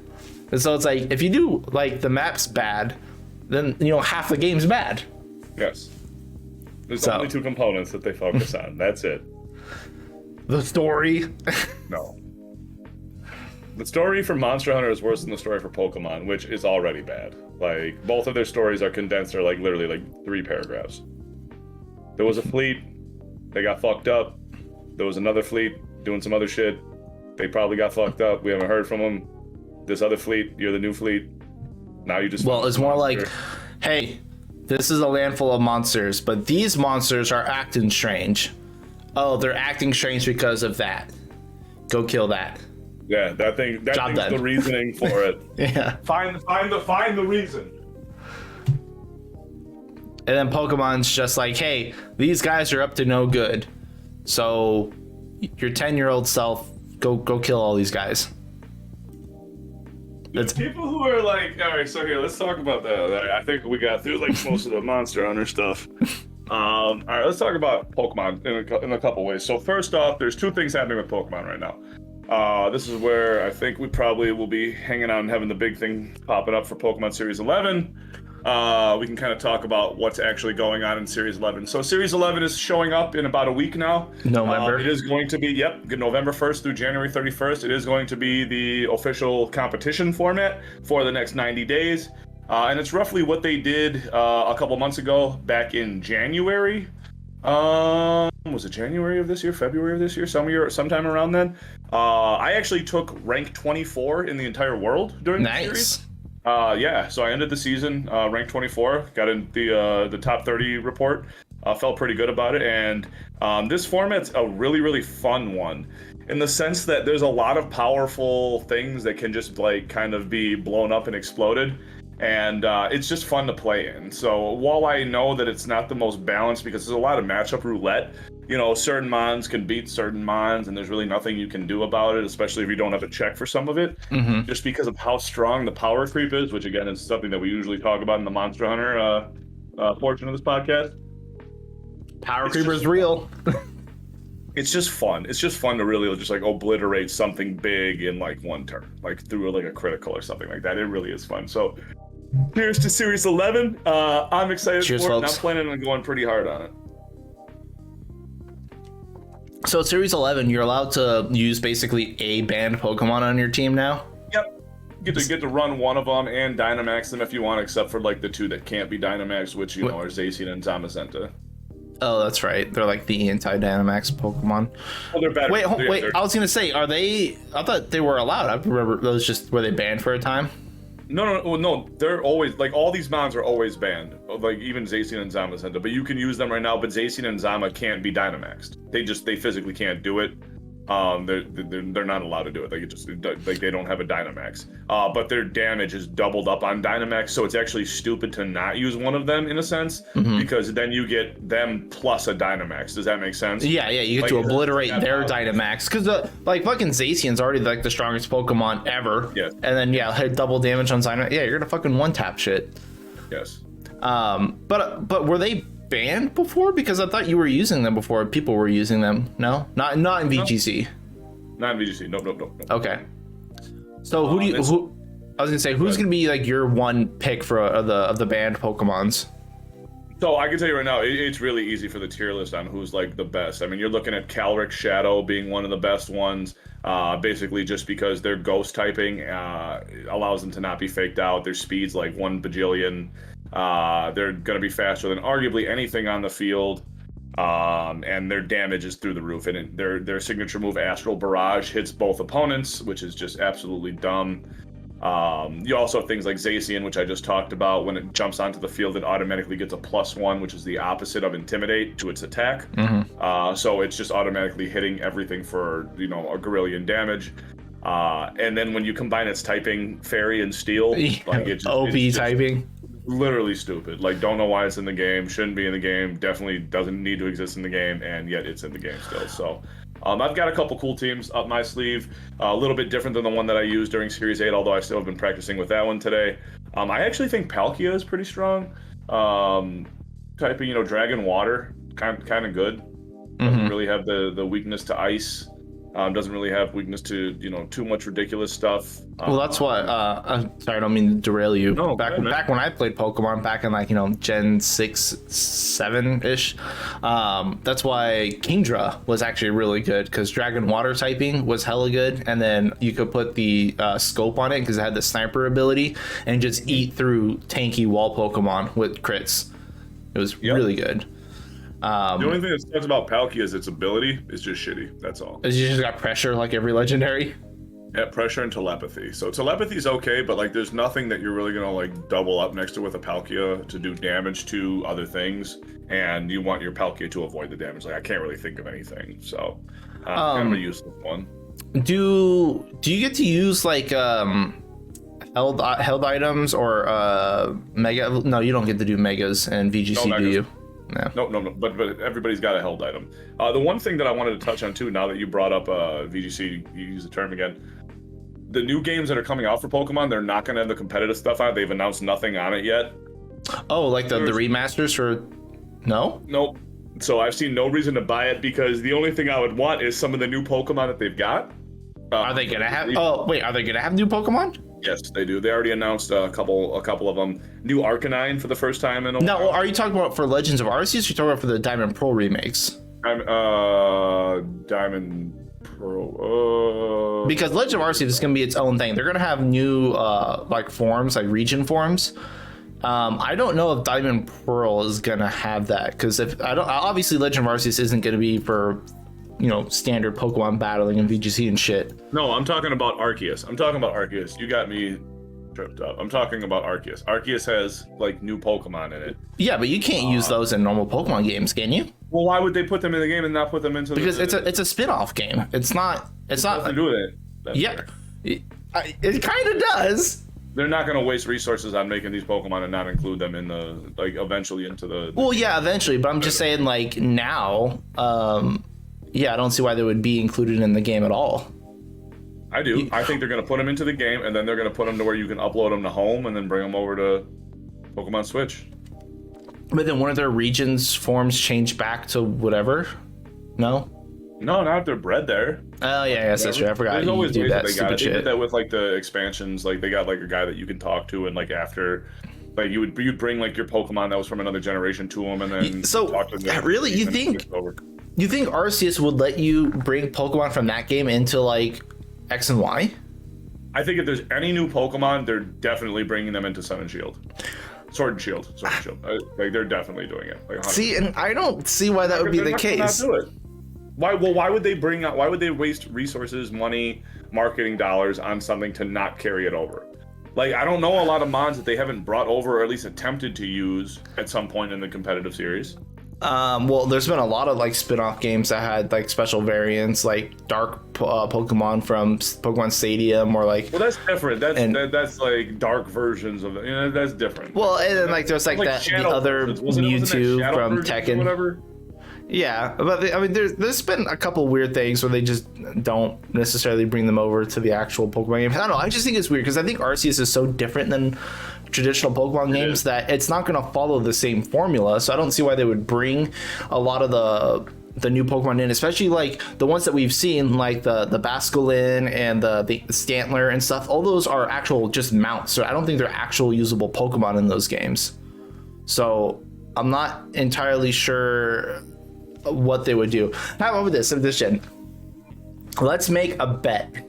And so it's like, if you do like the maps bad, then, you know, half the game's bad. Yes. There's only two components that they focus on. That's it. The story. No. The story for Monster Hunter is worse than the story for Pokemon, which is already bad. Like, both of their stories are condensed, or like literally like 3 paragraphs. There was a fleet, they got fucked up. There was another fleet doing some other shit. They probably got fucked up. We haven't heard from them. This other fleet, you're the new fleet. Now you just... Well, it's more like, hey, this is a land full of monsters, but these monsters are acting strange. Oh, they're acting strange because of that. Go kill that. Yeah, that thing's the reasoning for it. Yeah. Find the reason. And then Pokemon's just like, hey, these guys are up to no good. So your 10-year-old self, go kill all these guys. It's people who are like, all right, so here, let's talk about that. I think we got through like most of the Monster Hunter stuff. All right, let's talk about Pokemon in a couple ways. So first off, there's 2 things happening with Pokemon right now. This is where I think we probably will be hanging out and having the big thing popping up for Pokemon Series 11. We can kind of talk about what's actually going on in Series 11. So Series 11 is showing up in about a week now. November. It is going to be, November 1st through January 31st. It is going to be the official competition format for the next 90 days. And it's roughly what they did a couple months ago, back in January. Was it January of this year, February of this year, sometime around then? I actually took rank 24 in the entire world during the series. Yeah, so I ended the season rank 24, got in the top 30 report, felt pretty good about it, and this format's a really, really fun one, in the sense that there's a lot of powerful things that can just like kind of be blown up and exploded. And it's just fun to play in. So while I know that it's not the most balanced, because there's a lot of matchup roulette, you know, certain mons can beat certain mons, and there's really nothing you can do about it, especially if you don't have to check for some of it, just because of how strong the power creep is, which again is something that we usually talk about in the Monster Hunter portion of this podcast. Power creeper is real. It's just fun. It's just fun to really just like obliterate something big in like one turn, like through like a critical or something like that. It really is fun. So here's to Series 11. I'm excited for it, and I'm planning on going pretty hard on it. So at Series 11, you're allowed to use basically a banned Pokemon on your team now? Yep. Get to run one of them and Dynamax them if you want, except for like the 2 that can't be Dynamax, which, you know, are Zacian and Zamazenta. Oh, that's right. They're like the anti-Dynamax Pokemon. Well, they're better. Wait, I was going to say, are they... I thought they were allowed. I remember those were they banned for a time? No. They're always, like, all these mons are always banned. Like, even Zacian and Zamazenta. But you can use them right now, but Zacian and Zama can't be Dynamaxed. They physically can't do it. They're not allowed to do it. They don't have a Dynamax. But their damage is doubled up on Dynamax, so it's actually stupid to not use one of them in a sense, because then you get them plus a Dynamax. Does that make sense? Yeah, you get to obliterate their Dynamax, because like fucking Zacian's already like the strongest Pokemon ever. Yes. And then hit double damage on Dynamax. Yeah, you're gonna fucking one tap shit. Yes. But were they banned before? Because I thought you were using them before. People were using them. No, not in VGC. Not in VGC. Nope. Okay. So who I was gonna say, who's gonna be like your one pick for of the banned Pokemons? So I can tell you right now, it's really easy for the tier list on who's like the best. I mean, you're looking at Calric Shadow being one of the best ones, basically just because their ghost typing allows them to not be faked out. Their speed's like 1 bajillion. They're going to be faster than arguably anything on the field, and their damage is through the roof. And their signature move, Astral Barrage, hits both opponents, which is just absolutely dumb. You also have things like Zacian, which I just talked about. When it jumps onto the field, it automatically gets a +1, which is the opposite of Intimidate to its attack. So it's just automatically hitting everything for, a Gorillion damage. And then when you combine its typing, Fairy and Steel, like it's OP typing. literally stupid. Like, don't know why it's in the game, shouldn't be in the game, definitely doesn't need to exist in the game, and yet it's in the game still. So, I've got a couple cool teams up my sleeve, a little bit different than the one that I used during Series 8, although I still have been practicing with that one today. I actually think Palkia is pretty strong. Typing, Dragon Water, kind of good. Doesn't really have the weakness to ice. Doesn't really have weakness to too much ridiculous stuff. Well, that's what. I'm sorry, I don't mean to derail you. No, back go ahead, back when I played Pokemon, back in like Gen 6, 7 ish. That's why Kingdra was actually really good because Dragon Water typing was hella good, and then you could put the scope on it because it had the sniper ability and just eat through tanky wall Pokemon with crits. It was really good. The only thing that sucks about Palkia is its ability is just shitty. That's all. You just got pressure like every legendary. Yeah, pressure and telepathy. So telepathy's okay, but like there's nothing that you're really gonna like double up next to with a Palkia to do damage to other things, and you want your Palkia to avoid the damage. Like I can't really think of anything. So kind of a useless one. Do you get to use like held items or mega? No, you don't get to do megas and VGC, No, do you? No. But everybody's got a held item. The one thing that I wanted to touch on too, now that you brought up VGC, you use the term again. The new games that are coming out for Pokemon, they're not going to have the competitive stuff on it. They've announced nothing on it yet. Oh, like the remasters for? No. Nope. So I've seen no reason to buy it because the only thing I would want is some of the new Pokemon that they've got. Are they gonna have? Oh wait, are they gonna have new Pokemon? Yes, they do. They already announced a couple of them. New Arcanine for the first time in a No, while. are you talking about for Legends of Arceus? Or are you talking about for the Diamond Pearl remakes? Diamond Pro. Because Legend of Arceus is gonna be its own thing. They're gonna have new like forms, like region forms. I don't know if Diamond Pearl is gonna have that because if I don't, obviously Legend of Arceus isn't gonna be for standard Pokemon battling and VGC and shit. No, I'm talking about Arceus. You got me tripped up. I'm talking about Arceus. Arceus has like new Pokemon in it. Yeah, but you can't use those in normal Pokemon games, can you? Well, why would they put them in the game and not put them into because it's a spin-off game. It's not nothing to do with it. That's yeah, fair. it kind of does. They're not going to waste resources on making these Pokemon and not include them in the eventually into the. Well, yeah, eventually, but I'm just saying like now. Yeah, I don't see why they would be included in the game at all. I do. I think they're going to put them into the game, and then they're going to put them to where you can upload them to home, and then bring them over to Pokemon Switch. But then one of their regions forms change back to whatever? No, not if they're bred there. Oh yeah, yes, that's true. I forgot. There's always do ways that that they got stupid it. They shit. did that with like the expansions. Like they got like a guy that you can talk to, and like after. Like you'd bring like your Pokemon that was from another generation to them, and then talk to them. Really, you think Arceus would let you bring Pokemon from that game into like X and Y? I think if there's any new Pokemon, they're definitely bringing them into Sun and Shield, Sword and Shield. Like they're definitely doing it. Like 100%. See, and I don't see why that would be the case. Not do it. Why? Well, why would they bring out? Why would they waste resources, money, marketing dollars on something to not carry it over? Like, I don't know a lot of mods that they haven't brought over or at least attempted to use at some point in the competitive series. Well, there's been a lot of like spin-off games that had like special variants, like dark Pokemon from Pokemon Stadium, or like. Well, that's different. That's like dark versions of it. That's different. Well, and then like there's like that the other Mewtwo from Tekken. Whatever. Yeah, but I mean, there's been a couple weird things where they just don't necessarily bring them over to the actual Pokemon game. I don't know. I just think it's weird because I think Arceus is so different than traditional Pokemon games that it's not going to follow the same formula. So I don't see why they would bring a lot of the new Pokemon in, especially like the ones that we've seen, like the Basculin and the Stantler and stuff. All those are actual just mounts. So I don't think they're actual usable Pokemon in those games. So I'm not entirely sure what they would do. How about this edition? Let's make a bet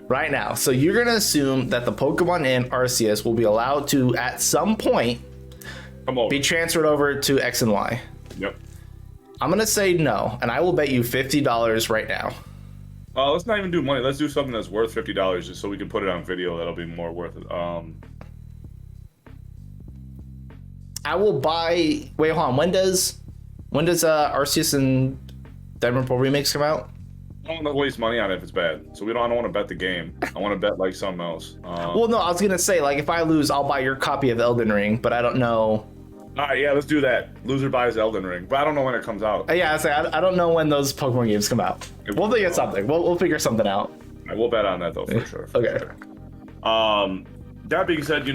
right now. So you're gonna assume that the Pokemon in Arceus will be allowed to at some point be transferred over to X and Y. Yep. I'm gonna say no, and I will bet you $50 right now. Let's not even do money. Let's do something that's worth $50 just so we can put it on video. That'll be more worth it. I will buy. Wait, hold on. When does Arceus and Diamond Pearl remakes come out? I don't want to waste money on it if it's bad. So I don't want to bet the game. I want to bet like something else. Well, no, I was gonna say like if I lose, I'll buy your copy of Elden Ring, but I don't know. All right, yeah, let's do that. Loser buys Elden Ring, but I don't know when it comes out. Yeah, I don't know when those Pokemon games come out. We'll think of something. We'll figure something out. All right, we'll bet on that though for sure. Okay. Sure. That being said,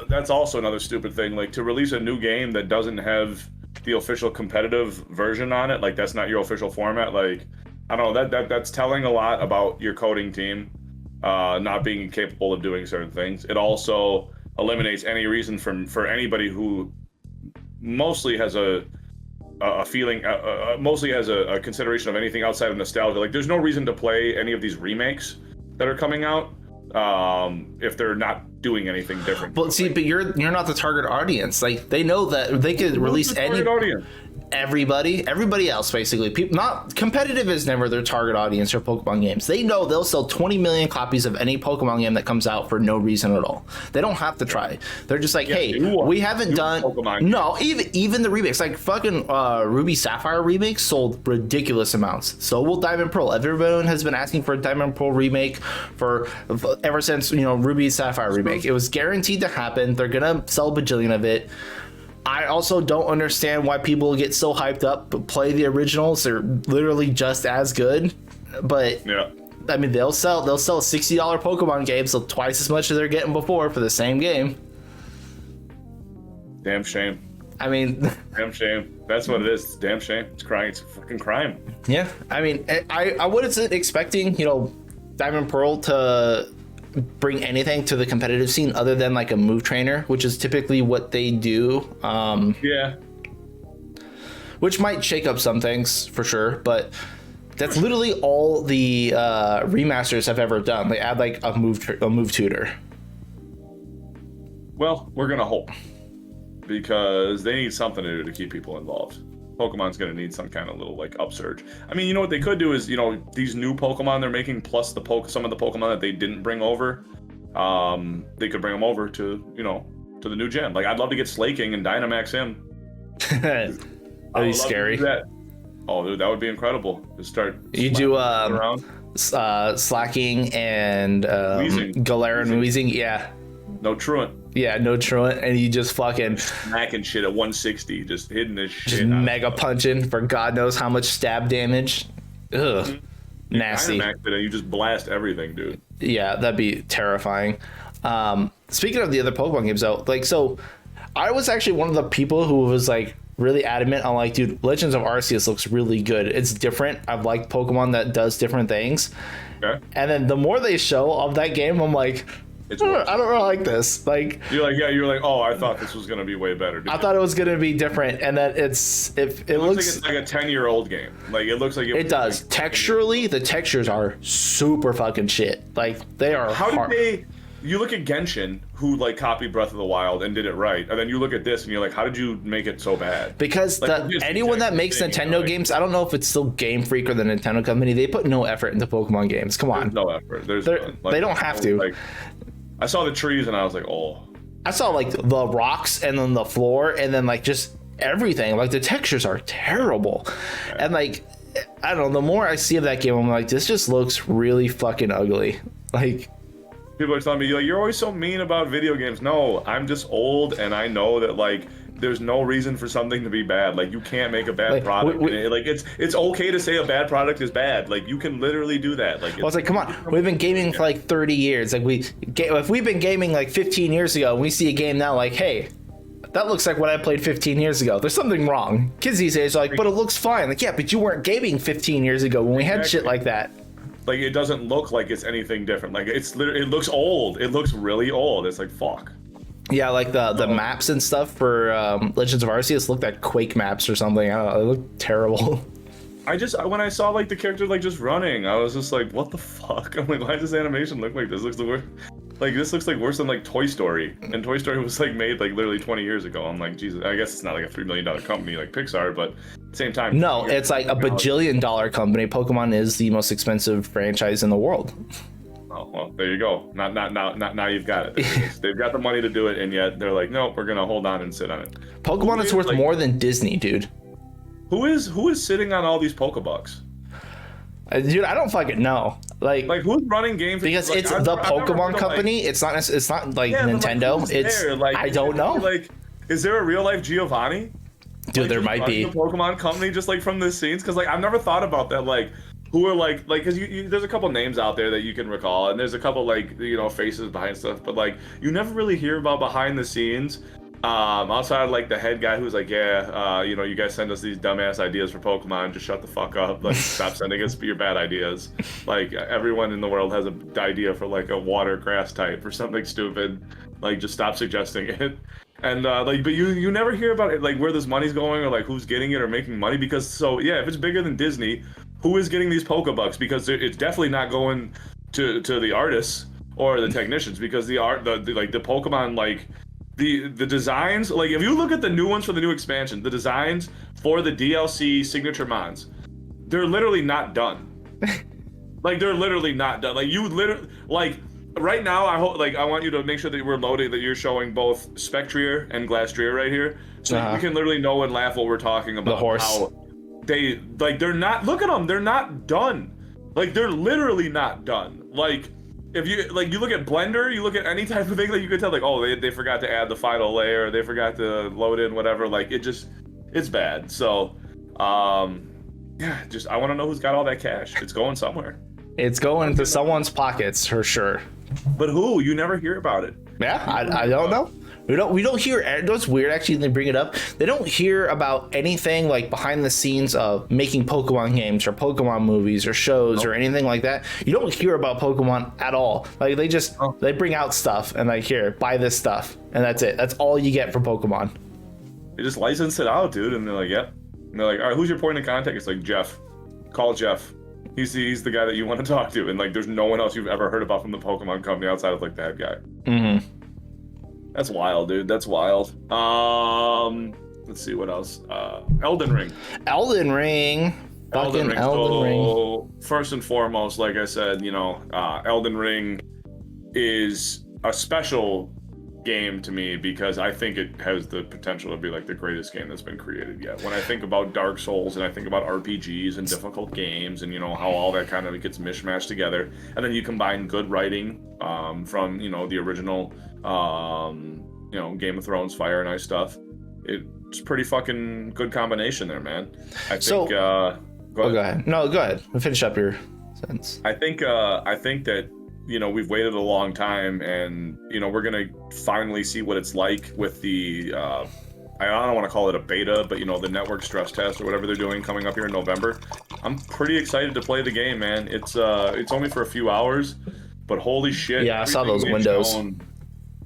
that's also another stupid thing. Like to release a new game that doesn't have the official competitive version on it, like that's not your official format. Like I don't know, that's telling a lot about your coding team not being capable of doing certain things. It also eliminates any reason for anybody who mostly has a feeling, mostly has a consideration of anything outside of nostalgia. Like there's no reason to play any of these remakes that are coming out if they're not doing anything different. But see, but you're not the target audience. Like they know that they could release any audience. Everybody else basically. People not competitive is never their target audience for Pokemon games. They know they'll sell 20 million copies of any Pokemon game that comes out for no reason at all. They don't have to try. They're just like, hey, we haven't done no even the remakes like fucking Ruby Sapphire remakes sold ridiculous amounts. So will Diamond Pearl. Everyone has been asking for a Diamond Pearl remake for ever since Ruby Sapphire remake. It was guaranteed to happen. They're gonna sell a bajillion of it. I also don't understand why people get so hyped up but play the originals. They're literally just as good. But yeah, I mean they'll sell $60 Pokemon games, so twice as much as they're getting before for the same game. Damn shame. I mean, damn shame. That's what it is. It's a damn shame. It's crying. It's a freaking crime. Yeah. I mean, I wasn't expecting, Diamond Pearl to bring anything to the competitive scene other than like a move trainer, which is typically what they do. Yeah. Which might shake up some things for sure, but that's literally all the remasters have ever done. They add like a move tutor. Well, we're gonna hope because they need something to do to keep people involved. Pokemon's gonna need some kind of little like upsurge. I mean, what they could do is, these new Pokemon they're making plus some of the Pokemon that they didn't bring over, they could bring them over to to the new gen. Like I'd love to get Slaking and Dynamax him. That'd be scary. Oh, dude, that would be incredible. Just start. You do Slacking and Galarian Weezing, yeah. No Truant. Yeah, no Truant, and you just fucking smacking shit at 160, just hitting this shit. Just mega punching for God knows how much stab damage. Ugh, nasty. You just blast everything, dude. Yeah, that'd be terrifying. Speaking of the other Pokemon games, though, I was actually one of the people who was really adamant on dude, Legends of Arceus looks really good. It's different. I've liked Pokemon that does different things. Okay. And then the more they show of that game, I'm like, I don't really like this. You're like, oh, I thought this was gonna be way better. I thought it was gonna be different, and then it looks like it's like a 10-year-old game. It looks like it does. Texturally, the textures are super fucking shit. They are. How did they? You look at Genshin, who copied Breath of the Wild and did it right, and then you look at this and you're like, how did you make it so bad? Because anyone that makes Nintendo games, I don't know if it's still Game Freak or the Nintendo company, they put no effort into Pokemon games. Come on, there's no effort. They don't have to. I saw the trees and I was like, oh. I saw the rocks and then the floor and then just everything. The textures are terrible. Yeah. And I don't know, the more I see of that game, I'm like, this just looks really fucking ugly. People are telling me, you're always so mean about video games. No, I'm just old and I know that there's no reason for something to be bad. You can't make a bad product. It's okay to say a bad product is bad. You can literally do that. I was come on, we've been gaming for 30 years. If we've been gaming 15 years ago, and we see a game now hey, that looks like what I played 15 years ago. There's something wrong. Kids these days are but it looks fine. Yeah, but you weren't gaming 15 years ago when we had shit like that. It doesn't look like it's anything different. It looks old. It looks really old. It's fuck. Yeah, the maps and stuff for Legends of Arceus look like Quake maps or something. I don't know, they look terrible. When I saw the character just running, I was just like, what the fuck? I'm like, why does this animation look like this? Looks the worst. This looks worse than Toy Story, and Toy Story was made literally 20 years ago. I'm like, Jesus, I guess it's not a $3 million company like Pixar, but at the same time, no, it's a bajillion-dollar company. Pokemon is the most expensive franchise in the world. Oh, well, there you go. Now you've got it. They've got the money to do it, and yet they're like, nope, we're gonna hold on and sit on it. Pokemon is worth more than Disney, dude. Who is sitting on all these Pokebucks? Dude, I don't fucking know. Like who's running games? Because Like, it's the Pokemon company. It's not. It's not like yeah, Nintendo. But, like, it's. there? Like, I don't know. Like, is there a real life Giovanni? Dude, Like, there just might running be. the Pokemon company just like from the scenes, because like I've never thought about that. Like, who are like because there's a couple names out there that you can recall, and there's a couple like faces behind stuff, but like you never really hear about behind the scenes. Outside of like the head guy who's like, yeah, you guys send us these dumbass ideas for Pokemon, just shut the fuck up, like stop sending us your bad ideas. Like everyone in the world has an idea for like a water grass type or something stupid, like just stop suggesting it. And but you never hear about it, like where this money's going or like who's getting it or making money, because if it's bigger than Disney, who is getting these Pokebucks? Because it's definitely not going to the artists or the technicians, because the Pokemon, like the designs, like if you look at the new ones for the new expansion, the designs for the DLC signature mons, they're literally not done. Like they're literally not done. Like you literally like right now, I want you to make sure that we're loading, that you're showing both Spectrier and Glastrier right here, so we can literally know and laugh what we're talking about. The horse. How they're not. Look at them. They're not done. Like they're literally not done. Like if you look at Blender, you look at any type of thing that you could tell, like, oh, they forgot to add the final layer, they forgot to load in whatever. Like it's bad. So yeah, just I want to know who's got all that cash. It's going somewhere. It's going into someone's pockets for sure. But who? You never hear about it. Yeah, I don't know. We don't hear. It's weird actually. They bring it up. They don't hear about anything like behind the scenes of making Pokemon games or Pokemon movies or shows or anything like that. You don't hear about Pokemon at all. Like they just they bring out stuff and like, here, buy this stuff, and that's it. That's all you get for Pokemon. They just license it out, dude, and they're like, yep. And they're like, all right, who's your point of contact? It's like Jeff. Call Jeff. He's the guy that you want to talk to, and like there's no one else you've ever heard about from the Pokemon company outside of like that guy. Mm-hmm. That's wild, dude. That's wild. Let's see what else. Elden Ring. Elden Ring. Elden Ring. So, first and foremost, like I said, Elden Ring is a special game to me because I think it has the potential to be like the greatest game that's been created yet. When I think about Dark Souls and I think about RPGs and difficult games and how all that kind of gets mishmashed together, and then you combine good writing from the original Game of Thrones, Fire and Ice stuff, it's pretty fucking good combination there, man. I think go ahead. No, go ahead. Finish up your sentence. I think that we've waited a long time, and we're gonna finally see what it's like with the I don't want to call it a beta, but the network stress test or whatever they're doing coming up here in November. I'm pretty excited to play the game, man. It's only for a few hours, but holy shit! Yeah, I saw those windows.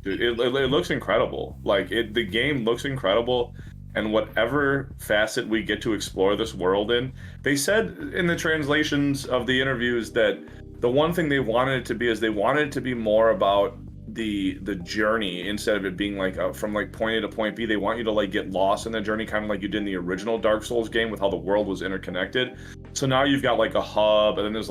Dude, it looks incredible. Like the game looks incredible, and whatever facet we get to explore this world in, they said in the translations of the interviews that the one thing they wanted it to be is they wanted it to be more about the journey instead of it being like from like point A to point B. They want you to like get lost in the journey, kind of like you did in the original Dark Souls game with how the world was interconnected. So now you've got like a hub, and then there's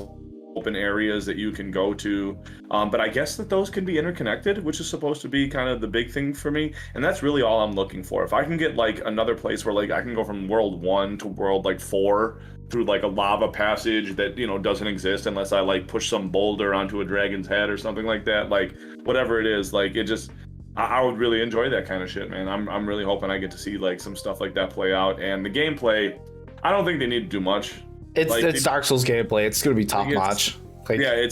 open areas that you can go to, but I guess that those can be interconnected, which is supposed to be kind of the big thing for me, and that's really all I'm looking for. If I can get like another place where like I can go from world 1 to world like 4 through like a lava passage that doesn't exist unless I like push some boulder onto a dragon's head or something like that, like whatever it is, like it just I would really enjoy that kind of shit, man. I'm really hoping I get to see like some stuff like that play out. And the gameplay, I don't think they need to do much. It's Dark Souls gameplay. It's gonna be top notch. Like, yeah,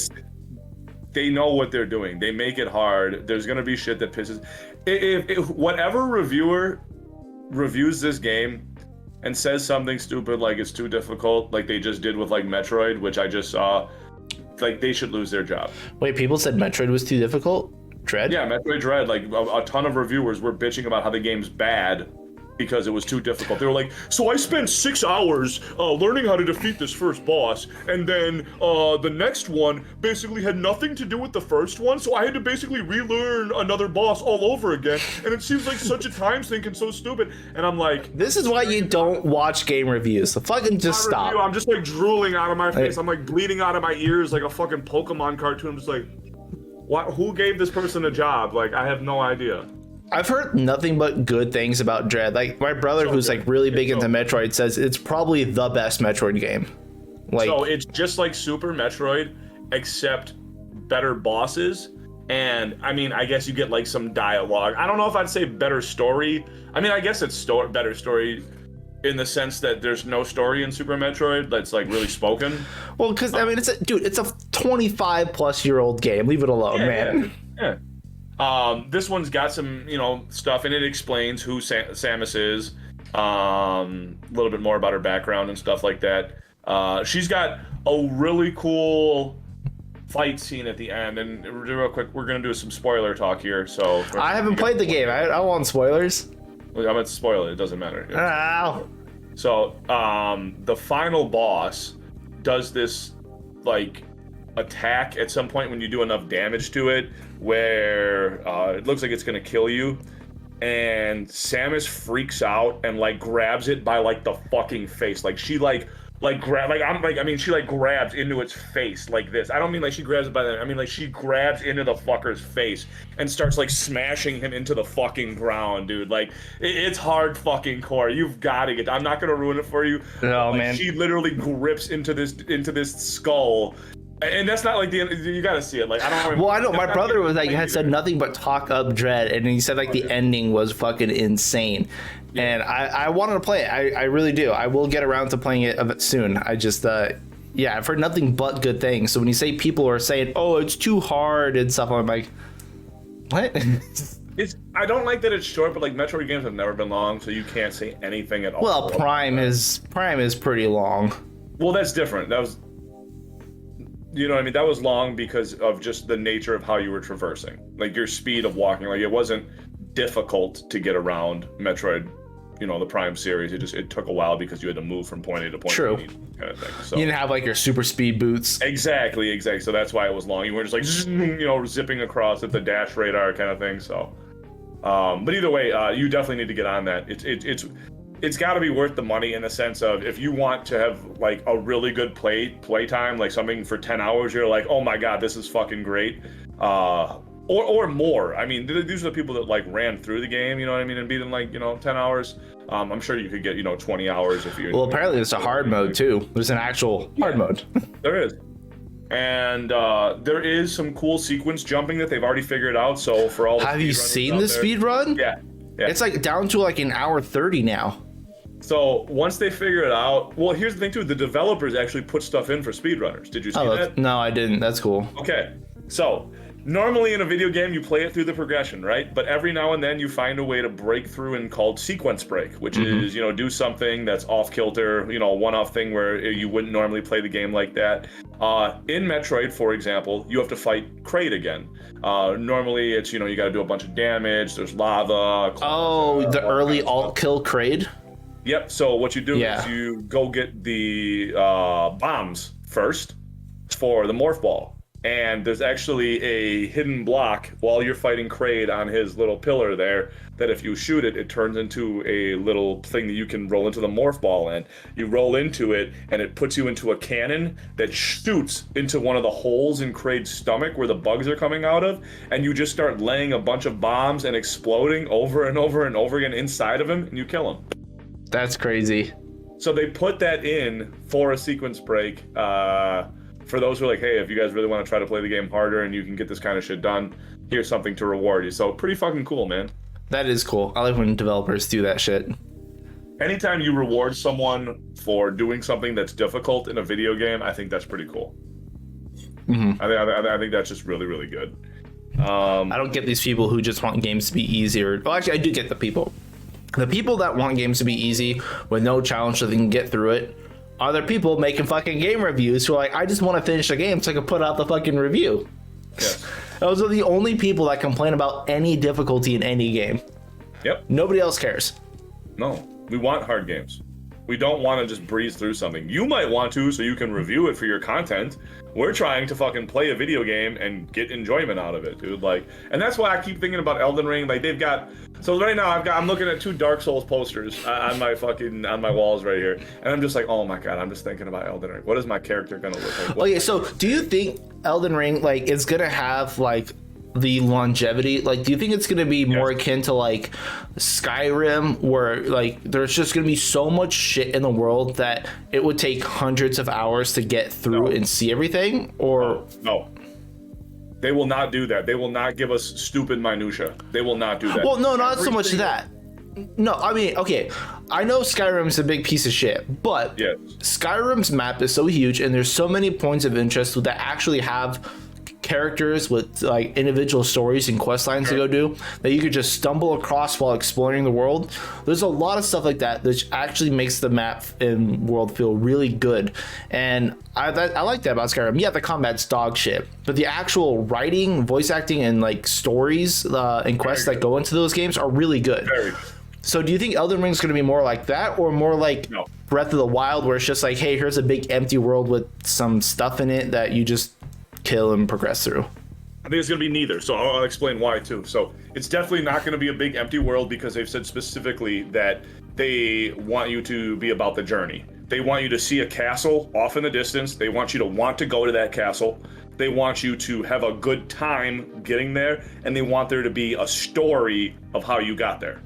they know what they're doing. They make it hard. There's gonna be shit that pisses. If whatever reviewer reviews this game and says something stupid like it's too difficult, like they just did with like Metroid, which I just saw, like they should lose their job. Wait, people said Metroid was too difficult? Dread? Yeah, Metroid Dread. Like a ton of reviewers were bitching about how the game's bad because it was too difficult. They were like, so I spent 6 hours learning how to defeat this first boss, and then the next one basically had nothing to do with the first one, so I had to basically relearn another boss all over again, and it seems like such a time sink and so stupid. And I'm like, this is why you don't watch game reviews. So fucking just stop. I'm just like drooling out of my face. I'm like bleeding out of my ears like a fucking Pokemon cartoon. I'm just like, what? Who gave this person a job? Like, I have no idea. I've heard nothing but good things about Dread. Like my brother, who's like really big into Metroid, says it's probably the best Metroid game. Like, so it's just like Super Metroid, except better bosses. And I mean, I guess you get like some dialogue. I don't know if I'd say better story. I mean, I guess it's better story in the sense that there's no story in Super Metroid that's like really spoken. well, because I mean, it's a 25-plus-year-old game. Leave it alone, man. This one's got some, stuff, and it explains who Samus is, a little bit more about her background and stuff like that. She's got a really cool fight scene at the end, and real quick, we're gonna do some spoiler talk here. So I haven't played the game. I don't want spoilers. I'm gonna spoil it. It doesn't matter. Ow. So, the final boss does this like attack at some point when you do enough damage to it, where it looks like it's gonna kill you, and Samus freaks out and like grabs it by like the fucking face, like she she grabs into its face like this. I don't mean like she grabs it by the, I mean like she grabs into the fucker's face and starts like smashing him into the fucking ground, dude. Like it's hard fucking core. You've got to get. I'm not gonna ruin it for you. Oh man. She literally grips into this skull. And that's not like the end. You gotta see it. Like I don't. Well, I know my brother was like had said nothing but talk up Dread, and he said like the ending was fucking insane. Yeah. And I wanted to play it. I really do. I will get around to playing it soon. I just I've heard nothing but good things. So when you say people are saying, "Oh, it's too hard" and stuff, I'm like, what? I don't like that it's short, but like Metroid games have never been long, so you can't say anything at all. Well, Prime is pretty long. Well, that's different. That was. You know what I mean? That was long because of just the nature of how you were traversing. Like your speed of walking. Like it wasn't difficult to get around Metroid, the Prime series. It took a while because you had to move from point A to point True. B kind of thing. So you didn't have like your super speed boots. Exactly. So that's why it was long. You weren't just like zipping across at the dash radar kind of thing. So but either way, you definitely need to get on that. It's got to be worth the money in the sense of if you want to have like a really good play time, like something for 10 hours, you're like, oh my god, this is fucking great, or more. I mean, these are the people that like ran through the game, you know what I mean, and beat in like 10 hours. I'm sure you could get 20 hours if you. Well, apparently there's a hard mode too. There's an actual hard mode. There is. And there is some cool sequence jumping that they've already figured out. So for all the have you seen the speed run? Yeah. It's like down to like an hour 30 now. So once they figure it out, well, here's the thing too: the developers actually put stuff in for speedrunners. Did you see that? No, I didn't. That's cool. Okay, so normally in a video game you play it through the progression, right? But every now and then you find a way to break through and called sequence break, which is do something that's off kilter, one-off thing where you wouldn't normally play the game like that. In Metroid, for example, you have to fight Kraid again. Normally it's you got to do a bunch of damage. There's lava. The early alt kill Kraid. Yep, so what you do is you go get the bombs first for the morph ball. And there's actually a hidden block while you're fighting Kraid on his little pillar there, that if you shoot it, it turns into a little thing that you can roll into the morph ball in. You roll into it, and it puts you into a cannon that shoots into one of the holes in Kraid's stomach where the bugs are coming out of, and you just start laying a bunch of bombs and exploding over and over and over again inside of him, and you kill him. That's crazy. So they put that in for a sequence break for those who are like, hey, if you guys really want to try to play the game harder and you can get this kind of shit done, here's something to reward you. So pretty fucking cool, man. That is cool. I like when developers do that shit. Anytime you reward someone for doing something that's difficult in a video game, I think that's pretty cool. I think that's just really, really good. I don't get these people who just want games to be easier. Well, actually, I do get the people. The people that want games to be easy with no challenge so they can get through it are the people making fucking game reviews who are like, I just want to finish the game so I can put out the fucking review. Yes. Those are the only people that complain about any difficulty in any game. Yep. Nobody else cares. No, we want hard games. We don't want to just breeze through something. You might want to so you can review it for your content. We're trying to fucking play a video game and get enjoyment out of it, dude. Like, and that's why I keep thinking about Elden Ring. Like, they've got, so right now I'm looking at 2 Dark Souls posters on my walls right here, and I'm just like, oh my god, I'm just thinking about Elden Ring. What is my character gonna look like? Okay, so do you think Elden Ring like is gonna have like the longevity? Like, do you think it's going to be more akin to like Skyrim, where like there's just going to be so much shit in the world that it would take hundreds of hours to get through and see everything? Or no. They will not do that. They will not give us stupid minutia. They will not do that. Well, no, not so much that. No, I mean, okay, I know Skyrim's a big piece of shit, but Skyrim's map is so huge and there's so many points of interest that actually have characters with like individual stories and quest lines to go do that you could just stumble across while exploring the world. There's a lot of stuff like that that actually makes the map and world feel really good, and I like that about Skyrim. Yeah, the combat's dog shit, but the actual writing, voice acting, and like stories and quests that go into those games are really good. So do you think Elden Ring is going to be more like that, or more like Breath of the Wild, where it's just like, hey, here's a big empty world with some stuff in it that you just kill and progress through? I think it's going to be neither, so I'll explain why too. So it's definitely not going to be a big empty world, because they've said specifically that they want you to be about the journey. They want you to see a castle off in the distance. They want you to want to go to that castle. They want you to have a good time getting there, and they want there to be a story of how you got there.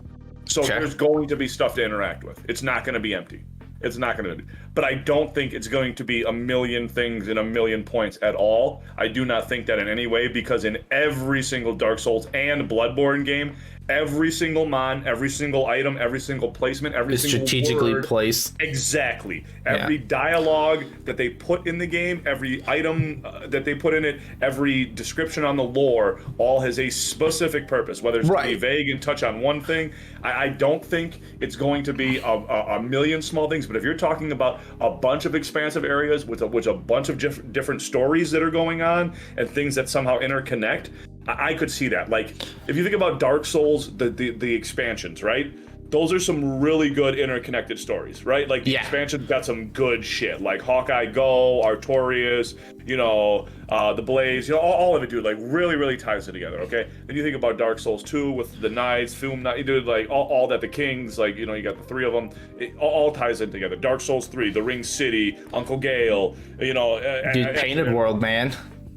So there's going to be stuff to interact with. It's not going to be empty. It's not going to be. But I don't think it's going to be a million things and a million points at all. I do not think that in any way, because in every single Dark Souls and Bloodborne game, every single mon, every single item, every single placement, every single strategically word, placed. Exactly. Every dialogue that they put in the game, every item that they put in it, every description on the lore, all has a specific purpose. Whether it's to be vague and touch on one thing, I don't think it's going to be a million small things. But if you're talking about a bunch of expansive areas with a bunch of different stories that are going on and things that somehow interconnect, I could see that. Like, if you think about Dark Souls, the expansions, right? Those are some really good interconnected stories, right? Like, the expansions got some good shit, like Hawkeye Go, Artorias, the Blaze, all of it, dude, like, really, really ties it together, okay? Then you think about Dark Souls 2 with the Knights, dude, like, all that, the Kings, like, you got the three of them, it all ties in together. Dark Souls 3, the Ring City, Uncle Gale, Dude, Painted World, man.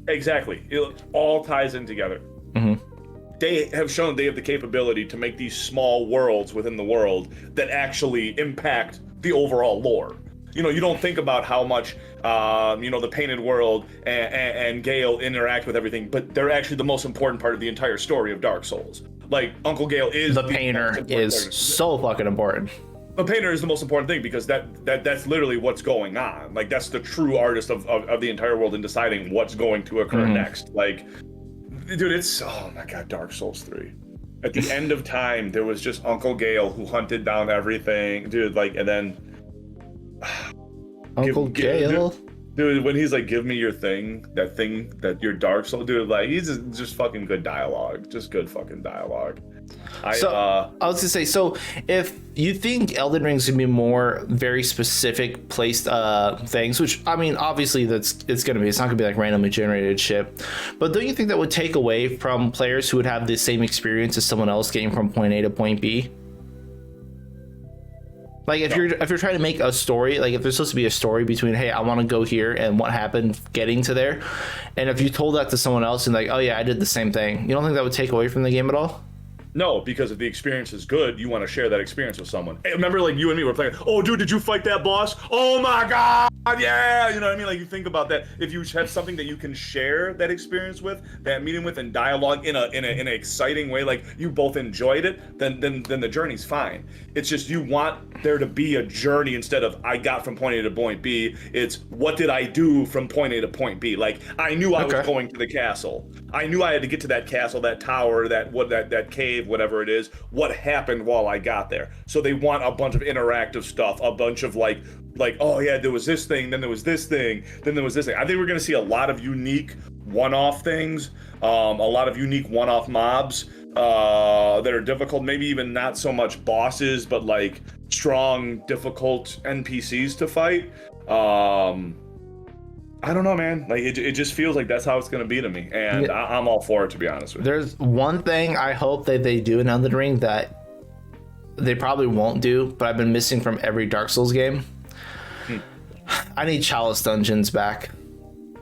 Exactly. It all ties in together. Mm-hmm. They have shown they have the capability to make these small worlds within the world that actually impact the overall lore. You don't think about how much, the Painted World and Gale interact with everything, but they're actually the most important part of the entire story of Dark Souls. Like, Uncle Gale is the painter is so fucking important. The painter is the most important thing, because that's literally what's going on. Like, that's the true artist of the entire world in deciding what's going to occur next. Like, dude, it's, oh my god, Dark Souls 3. At the end of time, there was just Uncle Gale who hunted down everything, dude. Like, and then Uncle Gale, dude, when he's like, "Give me your thing that your Dark Soul," dude. Like, he's just fucking good dialogue, just good fucking dialogue. I was gonna say, so if you think Elden Ring's gonna be more very specific placed things, which I mean, obviously it's gonna be. It's not gonna be like randomly generated shit. But don't you think that would take away from players who would have the same experience as someone else getting from point A to point B? Like, if you're trying to make a story, like if there's supposed to be a story between, hey, I want to go here and what happened getting to there, and if you told that to someone else and like, oh yeah, I did the same thing, you don't think that would take away from the game at all? No, because if the experience is good, you want to share that experience with someone. Hey, remember, like, you and me were playing, oh, dude, did you fight that boss? Oh, my God, yeah! You know what I mean? Like, you think about that. If you have something that you can share that experience with, that meeting with, and dialogue in an exciting way, like, you both enjoyed it, then the journey's fine. It's just you want there to be a journey instead of, I got from point A to point B. It's, what did I do from point A to point B? Like, I knew I was going to the castle. I knew I had to get to that castle, that tower, that cave, whatever it is. What happened while I got there? So they want a bunch of interactive stuff, a bunch of like, oh yeah, there was this thing, then there was this thing, then there was this thing. I think we're gonna see a lot of unique one-off things, a lot of unique one-off mobs that are difficult, maybe even not so much bosses, but like strong, difficult NPCs to fight. I don't know, man. Like, it just feels like that's how it's going to be to me. And I'm all for it, to be honest with you. There's one thing I hope that they do in Elden Ring that they probably won't do, but I've been missing from every Dark Souls game. I need Chalice dungeons back.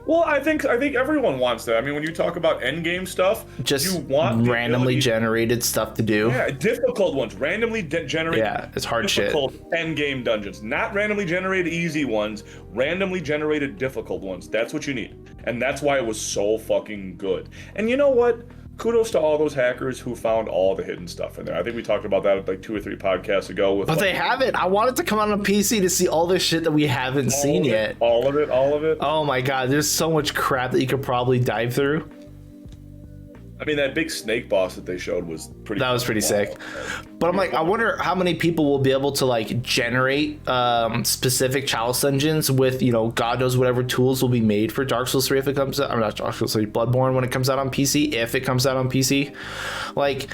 Well, I think everyone wants that. I mean, when you talk about end game stuff, Just you want the randomly ability, generated stuff to do. yeah, difficult ones, randomly generated. Yeah, it's hard shit. Difficult end game dungeons, not randomly generated easy ones, randomly generated difficult ones. That's what you need, and that's why it was so fucking good. And you know what? Kudos to all those hackers who found all the hidden stuff in there. I think we talked about that like 2 or 3 podcasts ago. With But like, they haven't. I wanted to come out on PC to see all this shit that we haven't seen yet. All of it. Oh my god, there's so much crap that you could probably dive through. I mean, that big snake boss that they showed was pretty. That was pretty sick. But I'm like, I wonder how many people will be able to like generate specific chalice dungeons with, you know, God knows whatever tools will be made for Dark Souls 3 if it comes out. I'm not Dark Souls 3, Bloodborne when it comes out on PC, if it comes out on PC. Like,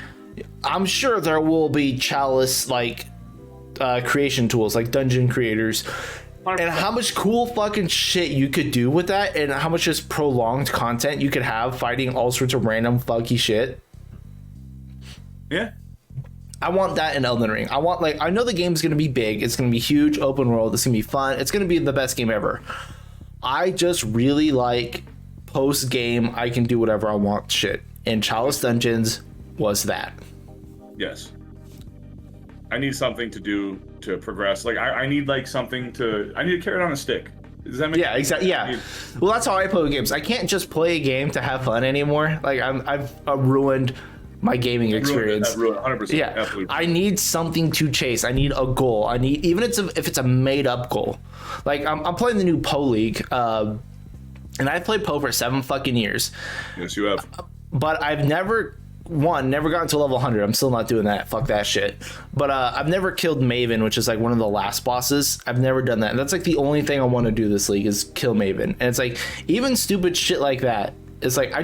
I'm sure there will be chalice like creation tools, like dungeon creators. And how much cool fucking shit you could do with that, and how much just prolonged content you could have fighting all sorts of random funky shit. Yeah. I want that in Elden Ring. I want, like, I know the game's gonna be big, it's gonna be huge, open world, it's gonna be fun, it's gonna be the best game ever. I just really like post game I can do whatever I want shit. And Chalice Dungeons was that. Yes. I need something to do to progress. Like I need like something to. I need a carrot on a stick. Does that make Yeah, exactly. Yeah. Well, that's how I play games. I can't just play a game to have fun anymore. Like I've ruined my gaming experience. I've ruined 100%. Yeah. Absolutely. I need something to chase. I need a goal. I need, even if it's a made up goal. Like I'm playing the new Poe League, and I've played Poe for 7 fucking years. Yes, you have. But I've never gotten to level 100. I'm still not doing that. Fuck that shit. But I've never killed Maven, which is like one of the last bosses. I've never done that. And that's like the only thing I want to do this league is kill Maven. And it's like even stupid shit like that. It's like I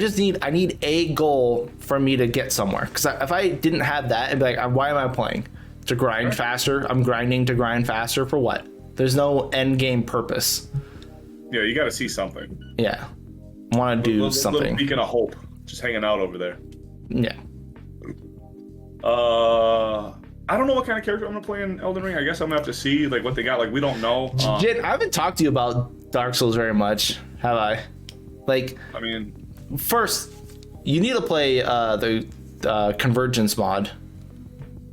need a goal for me to get somewhere. Because if I didn't have that, I'd be like, why am I playing? To grind faster? I'm grinding to grind faster for what? There's no end game purpose. Yeah, you got to see something. Yeah, I want to do something. Little beacon of hope, just hanging out over there. Yeah. I don't know what kind of character I'm gonna play in Elden Ring. I guess I'm gonna have to see like what they got. Like we don't know. Jin, I haven't talked to you about Dark Souls very much, have I? Like, I mean, first, you need to play the Convergence mod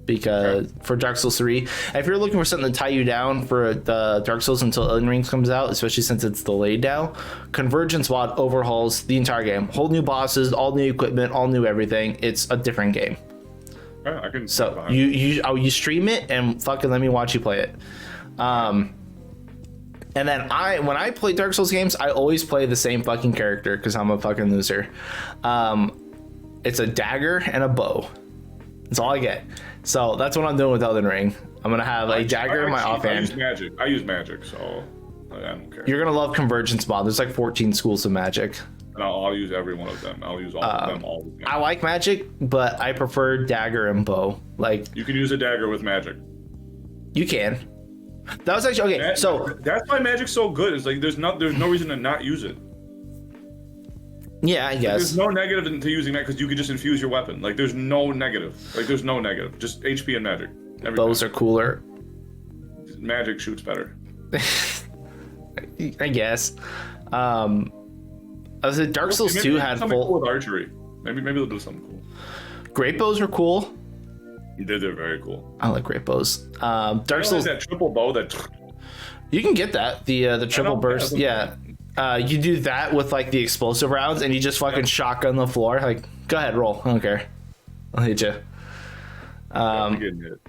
because for Dark Souls 3, if you're looking for something to tie you down for the Dark Souls until Elden Ring comes out, especially since it's delayed now, Convergence mod overhauls the entire game. Whole new bosses, all new equipment, all new everything. It's a different game. I can. So you stream it and fucking let me watch you play it. And then when I play Dark Souls games, I always play the same fucking character because I'm a fucking loser. It's a dagger and a bow. That's all I get. So that's what I'm doing with Elden Ring. I'm gonna have a dagger in my offhand. I use magic, so I don't care. You're gonna love Convergence mod. There's like 14 schools of magic. And I'll use every one of them. I'll use all of them all the time. I like magic, but I prefer dagger and bow. Like You can use a dagger with magic. you can. That was actually okay. So that's why magic's so good. It's like there's no reason to not use it. yeah, I guess. There's no negative to using that because you can just infuse your weapon. Like there's no negative. Like there's no negative. Just HP and magic. Bows are cooler. Magic shoots better. I guess. I said Dark Souls 2 had something full cool with archery. Maybe they'll do something cool. Great bows are cool. They're very cool. I like great bows. Dark Souls, that triple bow that. you can get that the triple burst. Yeah, you do that with like the explosive rounds, and you just fucking shotgun the floor. Like, go ahead, roll. I don't care. I'll hit you. Getting hit.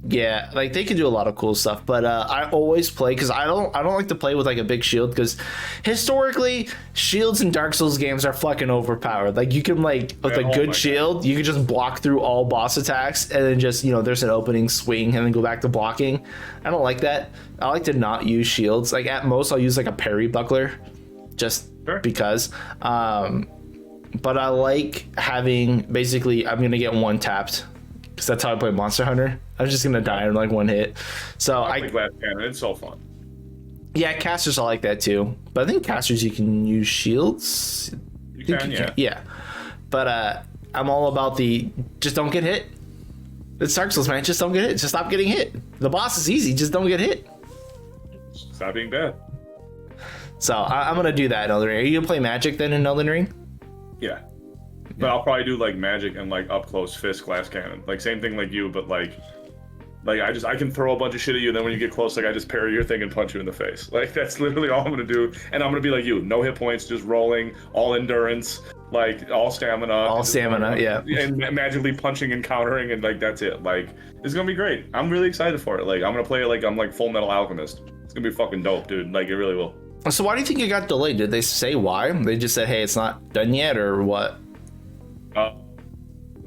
Yeah, like they can do a lot of cool stuff, but I always play because I don't like to play with like a big shield because historically shields in Dark Souls games are fucking overpowered. Like you can like with a good shield, you can just block through all boss attacks and then just there's an opening, swing, and then go back to blocking. I don't like that. I like to not use shields. Like at most I'll use like a parry buckler, just because. But I like having basically I'm gonna get one tapped. Because that's how I play Monster Hunter. I was just gonna die in like one hit. So I like Glass Cannon. It's so fun. Yeah, casters I like that too. But I think casters you can use shields. You can. Yeah. But I'm all about the just don't get hit. It's Dark Souls, man. Just don't get hit. Just stop getting hit. The boss is easy. Just don't get hit. Stop being bad. So I'm gonna do that in Elden Ring. Are you gonna play Magic then in Elden Ring? Yeah. But I'll probably do like magic and like up close fist glass cannon. Like same thing like you, but like I can throw a bunch of shit at you, and then when you get close, like I just parry your thing and punch you in the face. Like that's literally all I'm gonna do. And I'm gonna be like you, no hit points, just rolling, all endurance, like all stamina. All stamina, yeah. And magically punching and countering, and like that's it. Like it's gonna be great. I'm really excited for it. Like I'm gonna play it like I'm like Full Metal Alchemist. It's gonna be fucking dope, dude. Like it really will. So why do you think it got delayed? Did they say why? They just said, hey, it's not done yet, or what?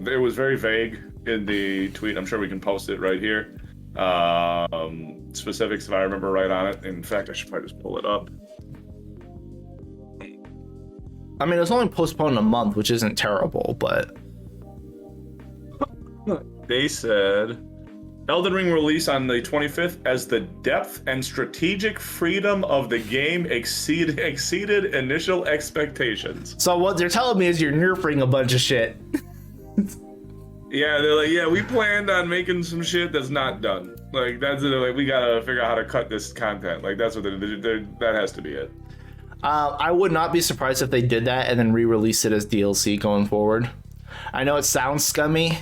It was very vague in the tweet. I'm sure we can post it right here. Specifics, if I remember right on it. In fact, I should probably just pull it up. I mean, it was only postponed a month, which isn't terrible, but... They said... Elden Ring release on the 25th as the depth and strategic freedom of the game exceeded initial expectations. So what they're telling me is you're nerfing a bunch of shit. Yeah, they're like, yeah, we planned on making some shit that's not done. Like, that's it. Like, we gotta figure out how to cut this content. Like, that's what that has to be it. I would not be surprised if they did that and then re-release it as DLC going forward. I know it sounds scummy,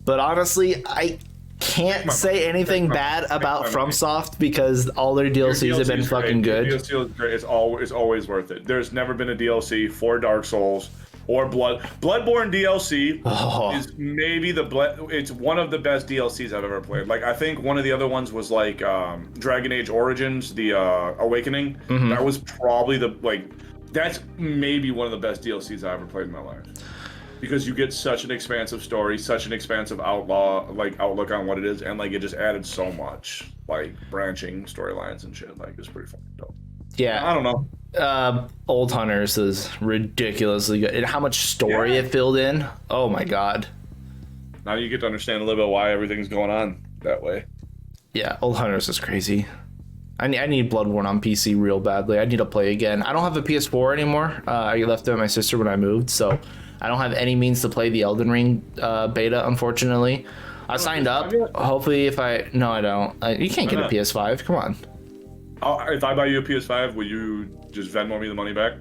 but honestly, I can't say anything bad about FromSoft because all their DLCs have been fucking good. DLC is great. It's always worth it. There's never been a DLC for Dark Souls or Bloodborne DLC is maybe it's one of the best DLCs I've ever played. Like I think one of the other ones was like Dragon Age Origins, the Awakening. That was probably that's maybe one of the best DLCs I ever played in my life. Because you get such an expansive story, such an expansive outlook on what it is, and like it just added so much like branching storylines and shit. Like it's pretty fucking dope. Yeah, I don't know. Old Hunters is ridiculously good, and how much story it filled in. Oh my god! Now you get to understand a little bit why everything's going on that way. Yeah, Old Hunters is crazy. I need Bloodborne on PC real badly. I need to play again. I don't have a PS4 anymore. I left it with my sister when I moved, so I don't have any means to play the Elden Ring beta, unfortunately. I signed up. Hopefully no, I don't. You can't get a PS5. Come on. If I buy you a PS5, will you just Venmo me the money back?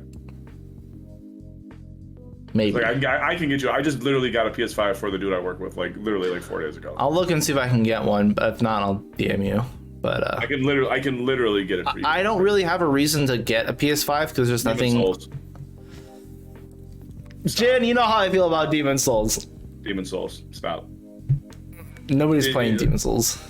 Maybe. Like I can get you. I just literally got a PS5 for the dude I work with, like literally like 4 days ago. I'll look and see if I can get one, but if not, I'll DM you. But I can literally get it for you. I don't really have a reason to get a PS5 because there's nothing. Jen, you know how I feel about Demon Souls. Demon Souls, stop. Nobody's playing Demon Souls.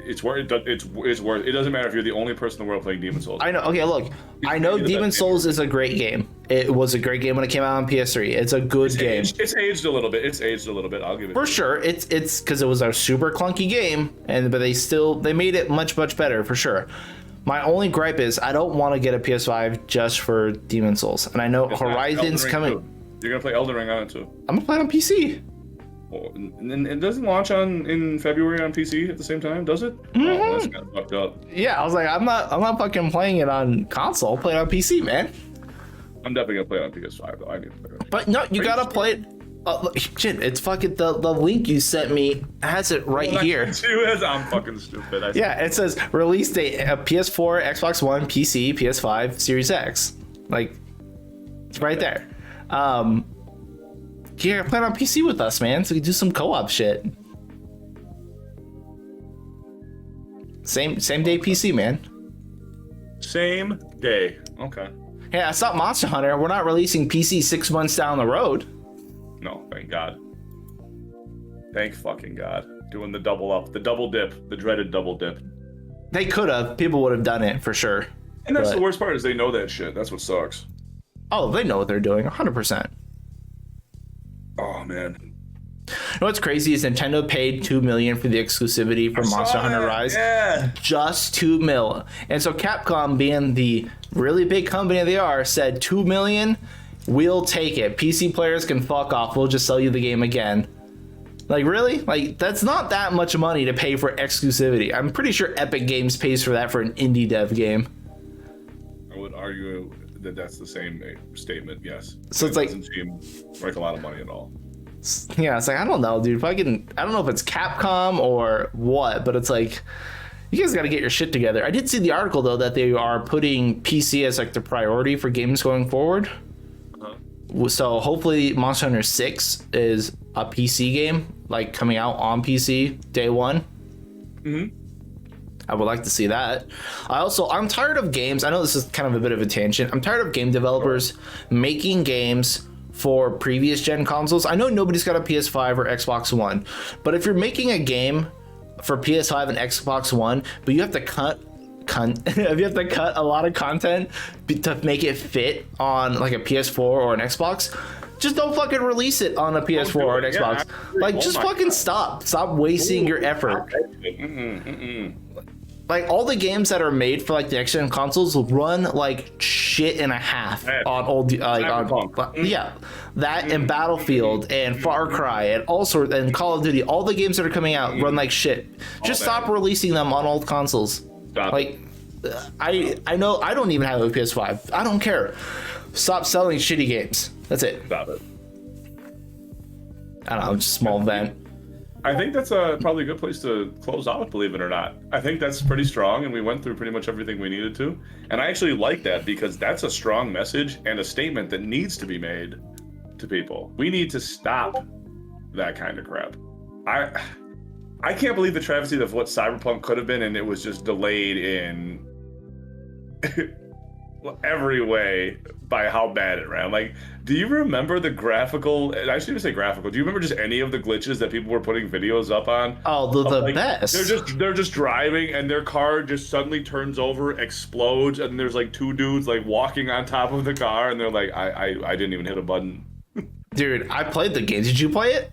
It's worth it. It's worth. It doesn't matter if you're the only person in the world playing Demon Souls. I know. Okay, look. I know Demon Souls is a great game. It was a great game when it came out on PS3. It's a good game. It's aged a little bit. I'll give it. For sure. It's because it was a super clunky game, but they made it much better for sure. My only gripe is I don't want to get a PS5 just for Demon Souls, and I know Horizon's coming. You're gonna play Elden Ring on it too. I'm gonna play it on PC. Well, and it doesn't launch in February on PC at the same time, does it? Mm-hmm. Oh, that's kind of fucked up. Yeah, I was like, I'm not fucking playing it on console. I'll play it on PC, man. I'm definitely gonna play it on PS5 though. I need to play it. But no, you gotta play it. Shit, it's fucking the link you sent me has it right here. I'm fucking stupid. Yeah, it says release date: PS4, Xbox One, PC, PS5, Series X. Like, it's right there. Yeah, play it on PC with us, man, so we can do some co-op shit. Same day PC, man. Same day. Okay. Yeah, it's not Monster Hunter. We're not releasing PC 6 months down the road. No, thank God. Thank fucking God. Doing the double up, the double dip, the dreaded double dip. They could have. People would have done it for sure. And that's the worst part is they know that shit. That's what sucks. Oh, they know what they're doing, 100%. Oh man. You know what's crazy is Nintendo paid $2 million for the exclusivity for Monster Hunter Rise. Yeah. Just $2 million. And so Capcom, being the really big company they are, said $2 million, we'll take it. PC players can fuck off. We'll just sell you the game again. Like, really? Like, that's not that much money to pay for exclusivity. I'm pretty sure Epic Games pays for that for an indie dev game. I would argue that that's the same statement, yes. So it's like, doesn't seem like a lot of money at all. Yeah, it's like, I don't know, dude. I don't know if it's Capcom or what, but it's like, you guys got to get your shit together. I did see the article though that they are putting PC as like the priority for games going forward. So hopefully Monster Hunter 6 is a PC game, like coming out on PC day one. I would like to see that. I'm tired of games. I know this is kind of a bit of a tangent. I'm tired of game developers making games for previous gen consoles. I know nobody's got a PS5 or Xbox One, but if you're making a game for PS5 and Xbox One, but you have to cut if you have to cut a lot of content to make it fit on like a PS4 or an Xbox, just don't fucking release it on a PS4 or an Xbox. Like, just fucking stop wasting your effort. Like, all the games that are made for like the next gen consoles will run like shit and a half on old that and Battlefield and Far Cry and all sorts, and Call of Duty. All the games that are coming out run like shit. Just stop releasing them on old consoles. Like, I know I don't even have a PS5. I don't care. Stop selling shitty games. That's it. Stop it. I don't know, just a small vent. I think that's probably a good place to close out, believe it or not. I think that's pretty strong, and we went through pretty much everything we needed to. And I actually like that, because that's a strong message and a statement that needs to be made to people. We need to stop that kind of crap. I can't believe the travesty of what Cyberpunk could have been, and it was just delayed in every way by how bad it ran. Like, do you remember the graphical? I shouldn't even say graphical. Do you remember just any of the glitches that people were putting videos up on? Oh, the best. They're just driving, and their car just suddenly turns over, explodes, and there's like two dudes like walking on top of the car, and they're like, I didn't even hit a button. Dude, I played the game. Did you play it?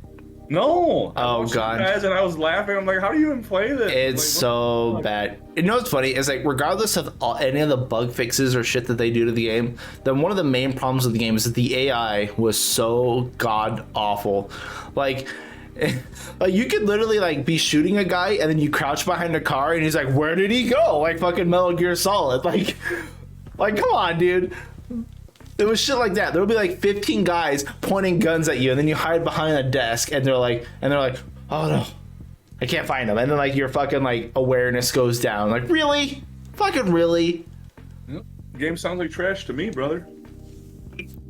No. Oh god. Guys, and I was laughing. I'm like, how do you even play this? It's like, so bad. You know what's funny? It's like, regardless of any of the bug fixes or shit that they do to the game, then one of the main problems with the game is that the AI was so god awful. Like you could literally like be shooting a guy and then you crouch behind a car and he's like, where did he go? Like fucking Metal Gear Solid. Like come on, dude. It was shit like that. There would be like 15 guys pointing guns at you, and then you hide behind a desk, and they're like, oh no, I can't find them. And then like your fucking like awareness goes down. Like, really? Fucking really? Yep. Game sounds like trash to me, brother.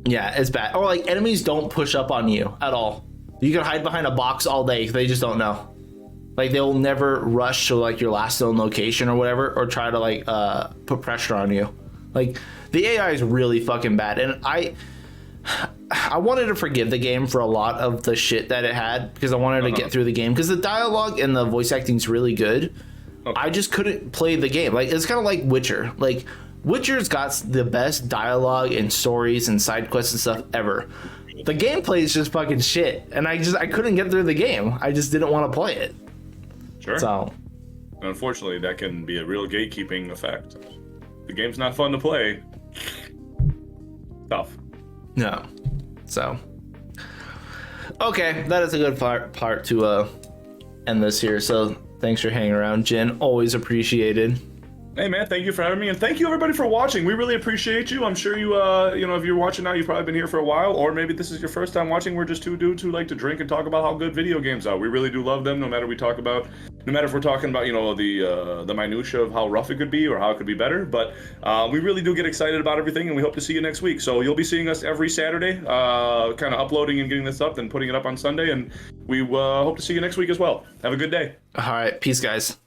Yeah, it's bad. Or like enemies don't push up on you at all. You can hide behind a box all day. They just don't know. Like, they'll never rush to like your last known location or whatever, or try to like put pressure on you. Like, the AI is really fucking bad, and I wanted to forgive the game for a lot of the shit that it had, because I wanted to get through the game, because the dialogue and the voice acting is really good. I just couldn't play the game. Like, it's kind of like Witcher. Like, Witcher's got the best dialogue and stories and side quests and stuff ever. The gameplay is just fucking shit, and I couldn't get through the game. I just didn't want to play it. Sure. So, unfortunately, that can be a real gatekeeping effect. The game's not fun to play. Tough. No. So, okay, that is a good part to end this here. So, thanks for hanging around, Jen. Always appreciated. Hey man, thank you for having me, and thank you everybody for watching. We really appreciate you. I'm sure you, if you're watching now, you've probably been here for a while, or maybe this is your first time watching. We're just two dudes who like to drink and talk about how good video games are. We really do love them, no matter if we're talking about, the minutia of how rough it could be or how it could be better. But we really do get excited about everything, and we hope to see you next week. So you'll be seeing us every Saturday, kind of uploading and getting this up, and putting it up on Sunday, and we hope to see you next week as well. Have a good day. All right, peace, guys.